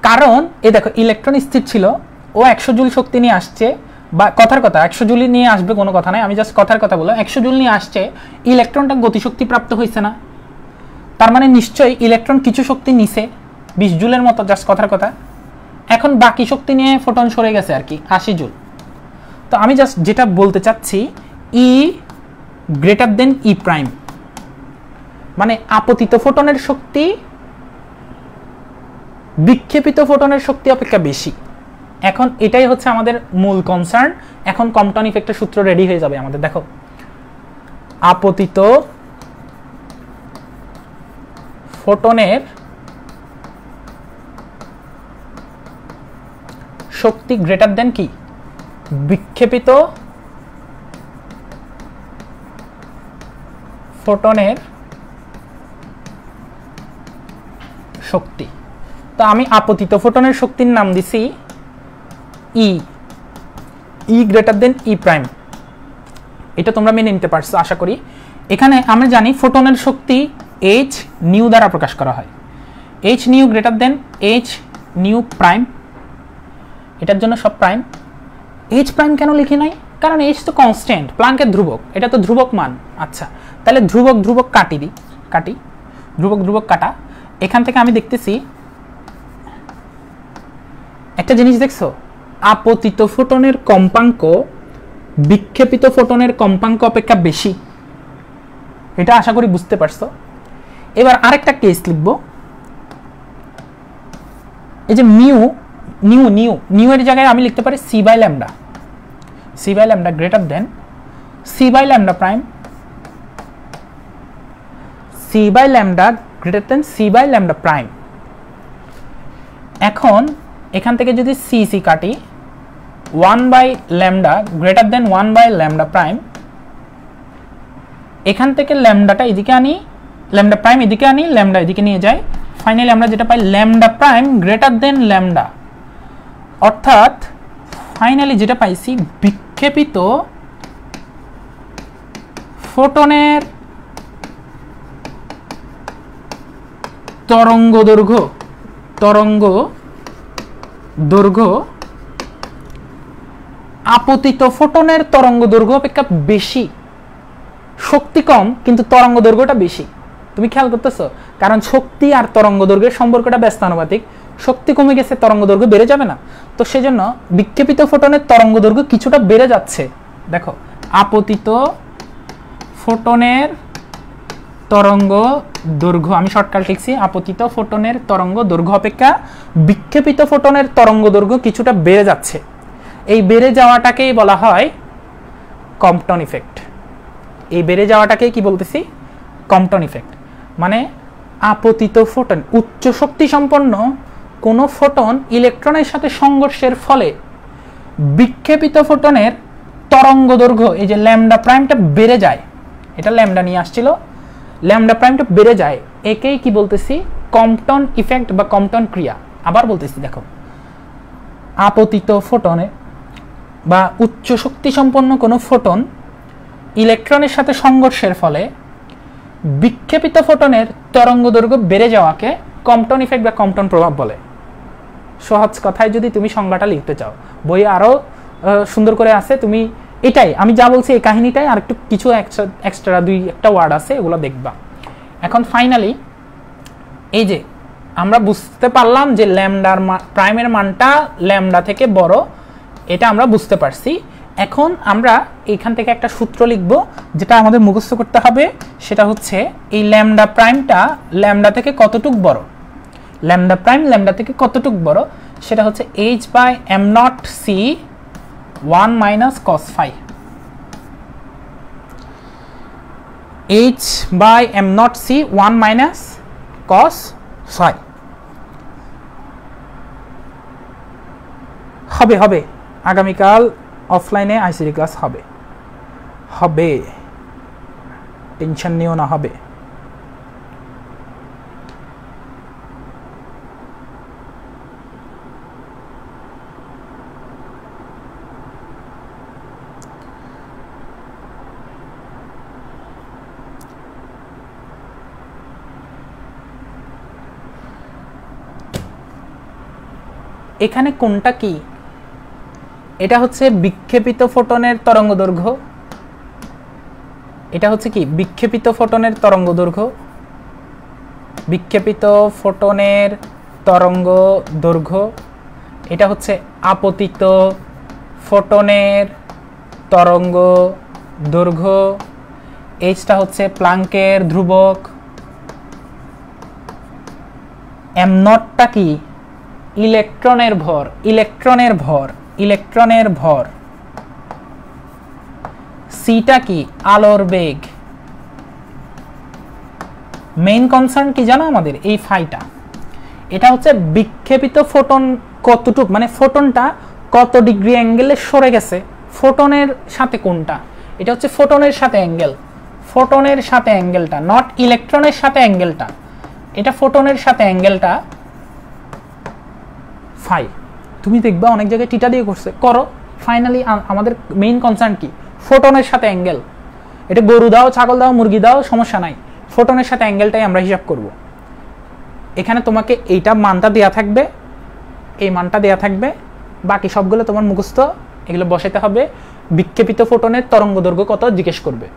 কারণ এই দেখো, ইলেকট্রন স্থির ছিল, ও 100 জুল শক্তি নিয়ে আসছে, বা কথার কথা 100 জুল নিয়ে আসবে কোনো কথা নাই, আমি জাস্ট কথার কথা বললাম, 100 জুল নিয়ে আসছে, ইলেকট্রনটা গতিশক্তি প্রাপ্ত হয়েছে না, তার মানে নিশ্চয়ই ইলেকট্রন কিছু শক্তি নিছে 20 জুলের মতো, জাস্ট কথার কথা। এখন বাকি শক্তি নিয়ে ফোটন সরে গেছে আর কি 80 জুল। তো আমি জাস্ট যেটা বলতে চাচ্ছি, ই গ্রেটার দেন ই প্রাইম, মানে আপতিত ফোটনের শক্তি বিক্ষেপিত ফোটনের শক্তি অপেক্ষা বেশি। এখন এটাই হচ্ছে আমাদের মূল কনসার্ন। এখন কম্পটন ইফেক্টের সূত্র রেডি হয়ে যাবে আমাদের। দেখো, আপতিত ফোটনের শক্তি গ্রেটার দেন কি, বিক্ষেপিত ফোটনের শক্তি। তো আমি আপতিত ফোটনের শক্তির নাম দিছি ই গ্রেটার দেন ই প্রাইম। এটা তোমরা মেনে নিতে পারছো আশা করি। এখানে আমরা জানি ফোটনের শক্তি এইচ নিউ দ্বারা প্রকাশ করা হয়, H new greater than H new prime, এটার জন্য সব প্রাইম। এইচ প্রাইম কেন লিখি নাই? কারণ এইচ তো কনস্ট্যান্ট, প্লাঙ্কের ধ্রুবক, এটা তো ধ্রুবক মান। আচ্ছা, তাহলে ধ্রুবক কাটি, ধ্রুবক কাটা। এখান থেকে আমি দেখতেছি একটা জিনিস, দেখছো, আপতিত ফোটনের কম্পাঙ্ক বিক্ষেপিত ফোটনের কম্পাঙ্ক অপেক্ষা বেশি, এটা আশা করি বুঝতে পারছো। এবার আরেকটা কেস লিখবো, এই যে নিউ এর জায়গায় আমি লিখতে পারি C by lambda greater than C by lambda prime, C by lambda greater than C by lambda prime. এখন এখান থেকে যদি সি কাটি, 1 by lambda greater than 1 by lambda prime, এখান থেকে ল্যামডাটা এদিকে আনি, ল্যামডা প্রাইম এদিকে আনি, ল্যামডা এদিকে নিয়ে যাই, ফাইনালি আমরা যেটা পাই lambda prime greater than lambda. অর্থাৎ ফাইনালি যেটা পাইছি, বিক্ষেপিত ফোটনের তরঙ্গ দৈর্ঘ্য আপতিত ফোটনের তরঙ্গ দৈর্ঘ্য অপেক্ষা বেশি। শক্তি কম কিন্তু তরঙ্গ দৈর্ঘ্যটা বেশি। তুমি খেয়াল করতেছো? কারণ শক্তি আর তরঙ্গ দৈর্ঘ্যের সম্পর্কটা ব্যস্তানুপাতিক। শক্তি কমে গেছে, তরঙ্গ দৈর্ঘ্য বেড়ে যাবে না? তো সেজন্য বিক্ষেপিত ফোটনের তরঙ্গ দৈর্ঘ্য কিছুটা বেড়ে যাচ্ছে। দেখো, আপতিত ফোটনের তরঙ্গ দৈর্ঘ্য, আমি শর্টকাট লিখছি, আপতিত ফোটনের তরঙ্গ দৈর্ঘ্য অপেক্ষা বিক্ষেপিত ফোটনের তরঙ্গ দৈর্ঘ্য কিছুটা বেড়ে যাচ্ছে, এই বেড়ে যাওয়াটাকেই বলা হয় কম্পটন ইফেক্ট। এই বেড়ে যাওয়াটাকেই কি বলতেছি? Compton effect. মানে আপতিত ফোটন, উচ্চ শক্তি সম্পন্ন কোনো ফোটন ইলেকট্রনের সাথে সংঘর্ষের ফলে বিক্ষেপিত ফোটনের তরঙ্গ দৈর্ঘ্য, এই যে ল্যামডা প্রাইমটা বেড়ে যায়, এটা ল্যামডা নিয়ে আসছিল, ল্যামডা প্রাইমটা বেড়ে যায়, একেই কি বলতেছি? কম্পটন ইফেক্ট বা কম্পটন ক্রিয়া। আবার বলতেছি, দেখো, আপতিত ফোটনে বা উচ্চ শক্তি সম্পন্ন কোনো ফোটন ইলেকট্রনের সাথে সংঘর্ষের ফলে বিক্ষেপিত ফোটনের তরঙ্গ দৈর্ঘ্য বেড়ে যাওয়াকে কম্পটন ইফেক্ট বা কম্পটন প্রভাব বলে। সহজ কথায় যদি তুমি সংজ্ঞাটা লিখতে চাও, বইয়ে আরো সুন্দর করে আছে, তুমি এটাই আমি যা বলছি এই কাহিনীটাই আর একটু কিছু এক্সট্রা দুই একটা ওয়ার্ড আছে, এগুলো দেখবা। এখন ফাইনালি এই যে আমরা বুঝতে পারলাম যে ল্যামডার প্রাইমের মানটা ল্যামডা থেকে বড়, এটা আমরা বুঝতে পারছি। এখন আমরা এইখান থেকে একটা সূত্র লিখব যেটা আমাদের মুখস্থ করতে হবে, সেটা হচ্ছে এই ল্যামডা প্রাইমটা ল্যামডা থেকে কতটুক বড়, ল্যামডা প্রাইম ল্যামডা থেকে কতটুক বড়, সেটা হচ্ছে h/m0c 1 - cos phi। h/m0c 1 - cos phi হবে হবে আগামীকাল অফলাইনে আইসিডি ক্লাস হবে, হবে, টেনশন নিও না, হবে। এখানে কোনটা কি? এটা হচ্ছে বিক্ষেপিত ফোটনের তরঙ্গ দৈর্ঘ্য, এটা হচ্ছে কি? বিক্ষেপিত ফোটনের তরঙ্গ দৈর্ঘ্য, বিক্ষেপিত ফোটনের তরঙ্গ দৈর্ঘ্য। এটা হচ্ছে আপতিত ফোটনের তরঙ্গ দৈর্ঘ্য। এইচটা হচ্ছে প্লাঙ্কের ধ্রুবক। এম নটটা কি? ইলেকট্রনের ভর, ইলেকট্রনের ভর, ইলেকট্রনের ভর। সিটা কি? আলোর বেগ। মেইন কনসার্ন কি জানো আমাদের? এই ফাইটা। এটা হচ্ছে বিক্ষেপিত ফোটন কতটুক, মানে ফোটনটা কত ডিগ্রি অ্যাঙ্গেলে সরে গেছে, ফোটনের সাথে কোনটা, এটা হচ্ছে ফোটনের সাথে অ্যাঙ্গেল, ফোটনের সাথে অ্যাঙ্গেলটা, নট ইলেকট্রনের সাথে অ্যাঙ্গেলটা, এটা ফোটনের সাথে অ্যাঙ্গেলটা ফাই। তুমি দেখবা অনেক জায়গায় টিটা দিয়ে করছে, করো। ফাইনালি আমাদের মেইন কনসার্ন কি? ফোটনের সাথে অ্যাঙ্গেল। এটা গরু দাও, ছাগল দাও, মুরগি দাও, সমস্যা নাই, ফোটনের সাথে অ্যাঙ্গেলটাই আমরা হিসাব করব। এখানে তোমাকে এইটা মানটা দেয়া থাকবে, এই মানটা দেয়া থাকবে, বাকি সবগুলো তোমার মুখস্থ, এগুলো বসাতে হবে। বিক্ষেপিত ফোটনের তরঙ্গ দৈর্ঘ্য কত জিজ্ঞেস করবে।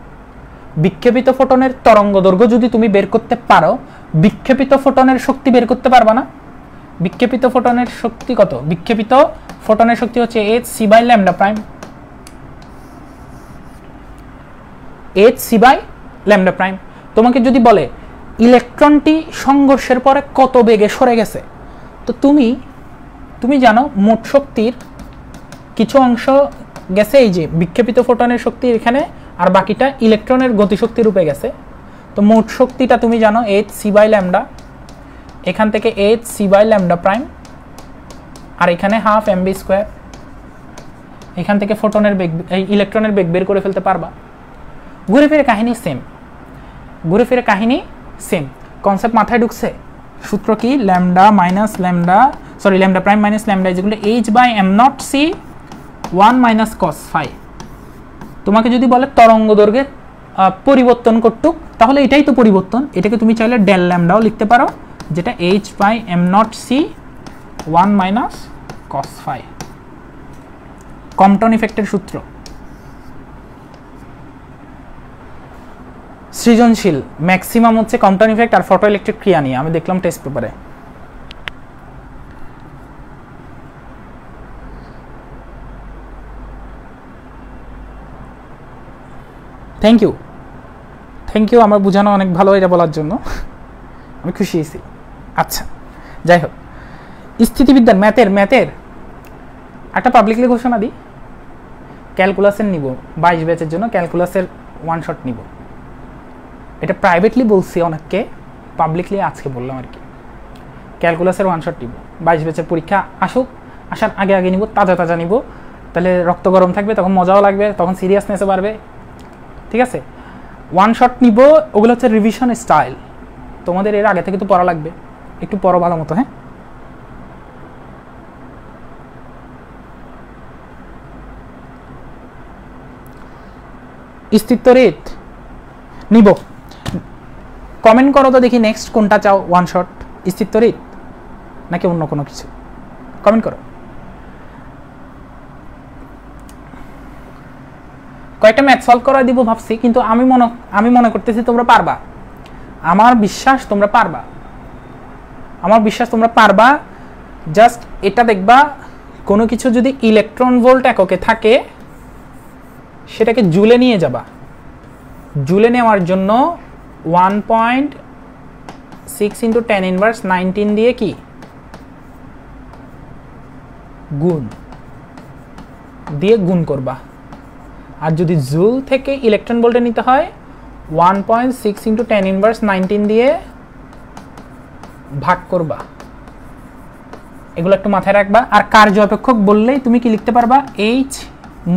বিক্ষেপিত ফোটনের তরঙ্গ দৈর্ঘ্য যদি তুমি বের করতে পারো, বিক্ষেপিত ফোটনের শক্তি বের করতে পারবা না? বিক্ষেপিত ফোটনের শক্তি কত? বিক্ষেপিত ফোটনের শক্তি হচ্ছে hc/λ প্রাইম, hc/λ প্রাইম। তোমাকে যদি বলে ইলেকট্রনটি সংঘর্ষের পরে কত বেগে সরে গেছে, তো তুমি জানো মোট শক্তির কিছু অংশ গেছে এই যে বিক্ষেপিত ফোটনের শক্তি এখানে, আর বাকিটা ইলেকট্রনের গতিশক্তি রূপে গেছে। তো মোট শক্তিটা তুমি জানো hc/λ, এখান থেকে hc/λ প্রাইম, আর এখানে হাফ mv²। এখান থেকে ফোটনের বেগ, ইলেকট্রনের বেগ বের করে ফেলতে পারবা। ঘুরে ফিরে কাহিনী সেম, ঘুরে ফিরে কাহিনী সেম। কনসেপ্ট মাথায় ঢুকছে? সূত্র কি? ল্যামডা প্রাইম মাইনাস ল্যামডা যেগুলো h/m0c 1 - cos phi। তোমাকে যদি বলে তরঙ্গ দৈর্ঘ্যের পরিবর্তন করতুক, তাহলে এটাই তো পরিবর্তন। এটাকে তুমি চাইলে ডেল ল্যামডাও লিখতে পারো, যেটা h/m0c 1 - cos phi। কম্পটন ইফেক্টের সূত্র। সৃজনশীল ম্যাক্সিমাম হচ্ছে কম্পটন ইফেক্ট আর ফটো ইলেকট্রিক ক্রিয়া নিয়ে আমি দেখলাম টেস্ট পেপারে। Thank you. থ্যাংক ইউ আমার বোঝানো অনেক ভালো এটা বলার জন্য, আমি খুশি হয়েছি। আচ্ছা যাই হোক, স্থিতিবিদ্যার ম্যাথের একটা পাবলিকলি ঘোষণা দিই, ক্যালকুলাসের নিব 22 ব্যাচের জন্য, ক্যালকুলাসের ওয়ান শট নিব। এটা প্রাইভেটলি বলছি অনেককে, পাবলিকলি আজকে বললাম আর কি। ক্যালকুলাসের ওয়ান শট নিব, 22 ব্যাচের পরীক্ষা আসুক, আসার আগে নিব, তাজা নিব, তাহলে রক্ত গরম থাকবে, তখন মজাও লাগবে, তখন সিরিয়াসনেসও বাড়বে, ঠিক আছে। ওয়ান শট নিব, ওগুলো হচ্ছে রিভিশন স্টাইল, তোমাদের এর আগে থেকে তো পড়া লাগবে, একটু পড়ো ভালো মতো। হ্যাঁ, স্থিতরিত নিব, কমেন্ট করো তো দেখি নেক্সট কোনটা চাও, ওয়ান শট স্থিতরিত নাকি অন্য কোনো কিছু, কমেন্ট করো। কয়েকটা ম্যাথ সলভ করা দিব ভাবছি, কিন্তু আমি মনে করতেছি তোমরা পারবা, আমার বিশ্বাস তোমরা পারবা। জাস্ট এটা দেখবা, কোনো কিছু যদি ইলেকট্রন ভোল্ট এককে থাকে সেটাকে জুলে নিয়ে যাবা, জুলে নেওয়ার জন্য 1.6 × 10⁻19 দিয়ে কি গুণ করবা। আর যদি জুল থেকে ইলেকট্রন ভোল্টে নিতে হয় 1.6 × 10⁻19 দিয়ে ভাগ করবা। এগুলো একটু মাথায় রাখবা। আর কার্য অপেক্ষক বললেই তুমি কি লিখতে পারবা, h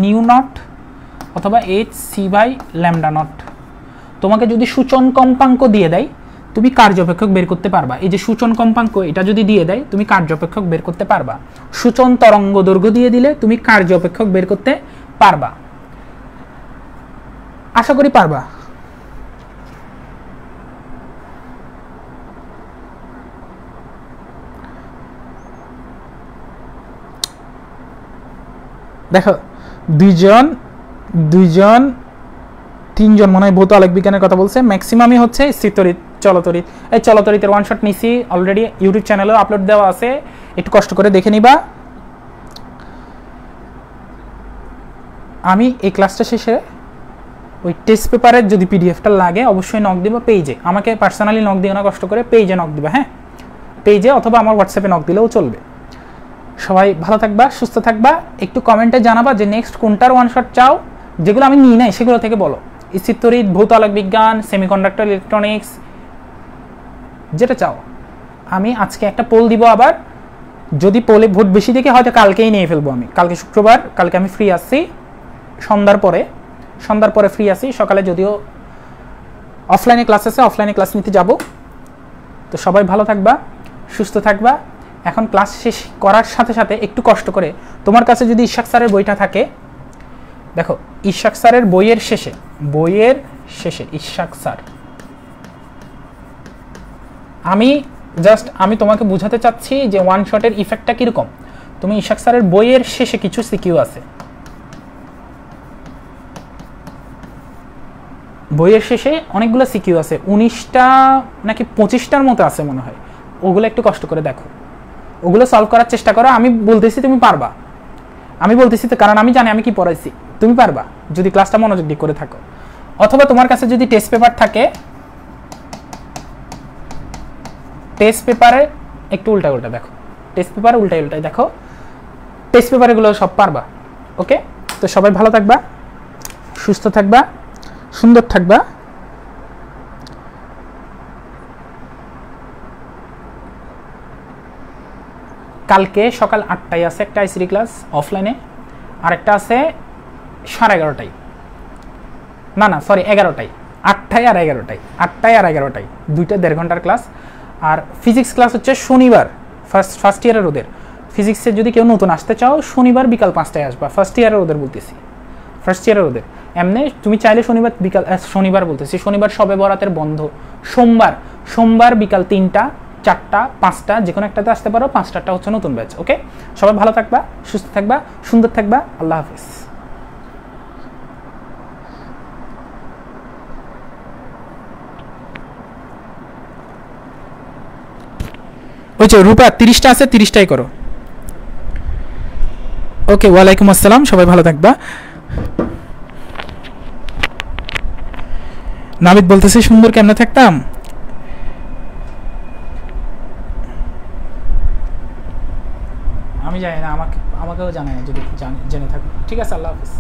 নিউ নট অথবা hc/λ0। তোমাকে যদি সূচন কম্পাঙ্ক দিয়ে দেয় তুমি কার্য অপেক্ষক বের করতে পারবা। এই যে সূচন কম্পাঙ্ক, এটা যদি দিয়ে দেয় তুমি কার্য অপেক্ষক বের করতে পারবা। সূচন তরঙ্গ দৈর্ঘ্য দিয়ে দিলে তুমি কার্য অপেক্ষক বের করতে পারবা, আশা করি পারবা। দেখো দুইজন তিনজন মনে হয় ভৌত আলোক বিজ্ঞানের কথা বলছে, ম্যাক্সিমামই হচ্ছে স্থিতরিত চলতরিত। এই চলতরিতের ওয়ান শট নিছি অলরেডি, ইউটিউব চ্যানেলেও আপলোড দেওয়া আছে, একটু কষ্ট করে দেখে নিবা। আমি এই ক্লাসটা শেষে ওই টেস্ট পেপারের যদি পিডিএফটা লাগে অবশ্যই নক দিব পেজে, আমাকে পার্সোনালি নক দিও না, কষ্ট করে পেজে নক দিবা। হ্যাঁ, পেজে অথবা আমার হোয়াটসঅ্যাপে নক দিলেও চলবে। সবাই ভালো থাকবা, সুস্থ থাকবা। একটু কমেন্টে জানাবা যে নেক্সট কোনটার ওয়ান শট চাও, যেগুলো আমি নিই নাই সেগুলো থেকে বলো। স্থিতরিত, ভৌত আলোক বিজ্ঞান, সেমিকন্ডাক্টর, ইলেকট্রনিক্স, যেটা চাও। আমি আজকে একটা পোল দিব আবার, যদি পোলে ভোট বেশি দেখে হয়তো কালকেই নিয়ে ফেলবো। আমি কালকে শুক্রবার, কালকে আমি ফ্রি আছি সন্ধ্যার পরে ফ্রি আছি। সকালে যদিও অফলাইনে ক্লাস আছে, অফলাইনে ক্লাস নিতে যাব। তো সবাই ভালো থাকবা, সুস্থ থাকবা। এখন ক্লাস শেষ করার সাথে সাথে একটু কষ্ট করে, তোমার কাছে যদি ইশাক স্যারের বইটা থাকে, দেখো ইশাক স্যারের বইয়ের শেষে ইশাক স্যার, আমি তোমাকে বোঝাতে চাচ্ছি যে ওয়ান শটের ইফেক্টটা কিরকম। তুমি ইশাক স্যারের বইয়ের শেষে কিছু সিকিউ আছে, বইয়ের শেষে অনেকগুলো সিকিউ আছে, 19টা নাকি 25টার মতো আছে মনে হয়। ওগুলো একটু কষ্ট করে দেখো, ওগুলো সলভ করার চেষ্টা করো। আমি বলতেছি তুমি পারবা, আমি বলতেছি তো কারণ আমি জানি আমি কি পড়াইছি। তুমি পারবা যদি ক্লাসটা মনোযোগ দিয়ে করে থাকো। অথবা তোমার কাছে যদি টেস্ট পেপার থাকে, টেস্ট পেপারে একটু উল্টা দেখো, টেস্ট পেপারে উল্টাই দেখো, টেস্ট পেপার এগুলো সব পারবা। ওকে, তো সবাই ভালো থাকবা, সুস্থ থাকবা, সুন্দর থাকবা। কালকে সকাল 8টায় আছে একটা আইসিডি ক্লাস অফলাইনে, আর একটা আছে 11:30টায়, না সরি 11টায়, 8টায় আর 11টায়, দুইটা 1.5 ঘন্টার ক্লাস। আর ফিজিক্স ক্লাস হচ্ছে শনিবার, ফার্স্ট ইয়ারের ওদের। ফিজিক্সের যদি কেউ নতুন আসতে চাও শনিবার বিকাল 5টায় আসবা, ফার্স্ট ইয়ারের ওদের। এমনি তুমি চাইলে শনিবার বলতেছি, শনিবার শবে বরাতের বন্ধ, সোমবার বিকাল 3টা, 4টা, 5টা যে কোনো একটাতে আসতে পারো, 5টাটা হচ্ছে নতুন ব্যাচ। ওকে, সবাই ভালো থাকবা, সুস্থ থাকবা, সুন্দর থাকবা। আল্লাহ হাফিজ। ওই যে রূপা 30টা আছে, 30টাই করো। ওকে, ওয়ালাইকুম আসসালাম, সবাই ভালো থাকবা। নাবিদ বলতেছে সুন্দর কেমনে থাকতাম। আমি জানি না, আমাকেও জানায় না যদি জেনে থাকো। ঠিক আছে, আল্লাহ হাফিজ।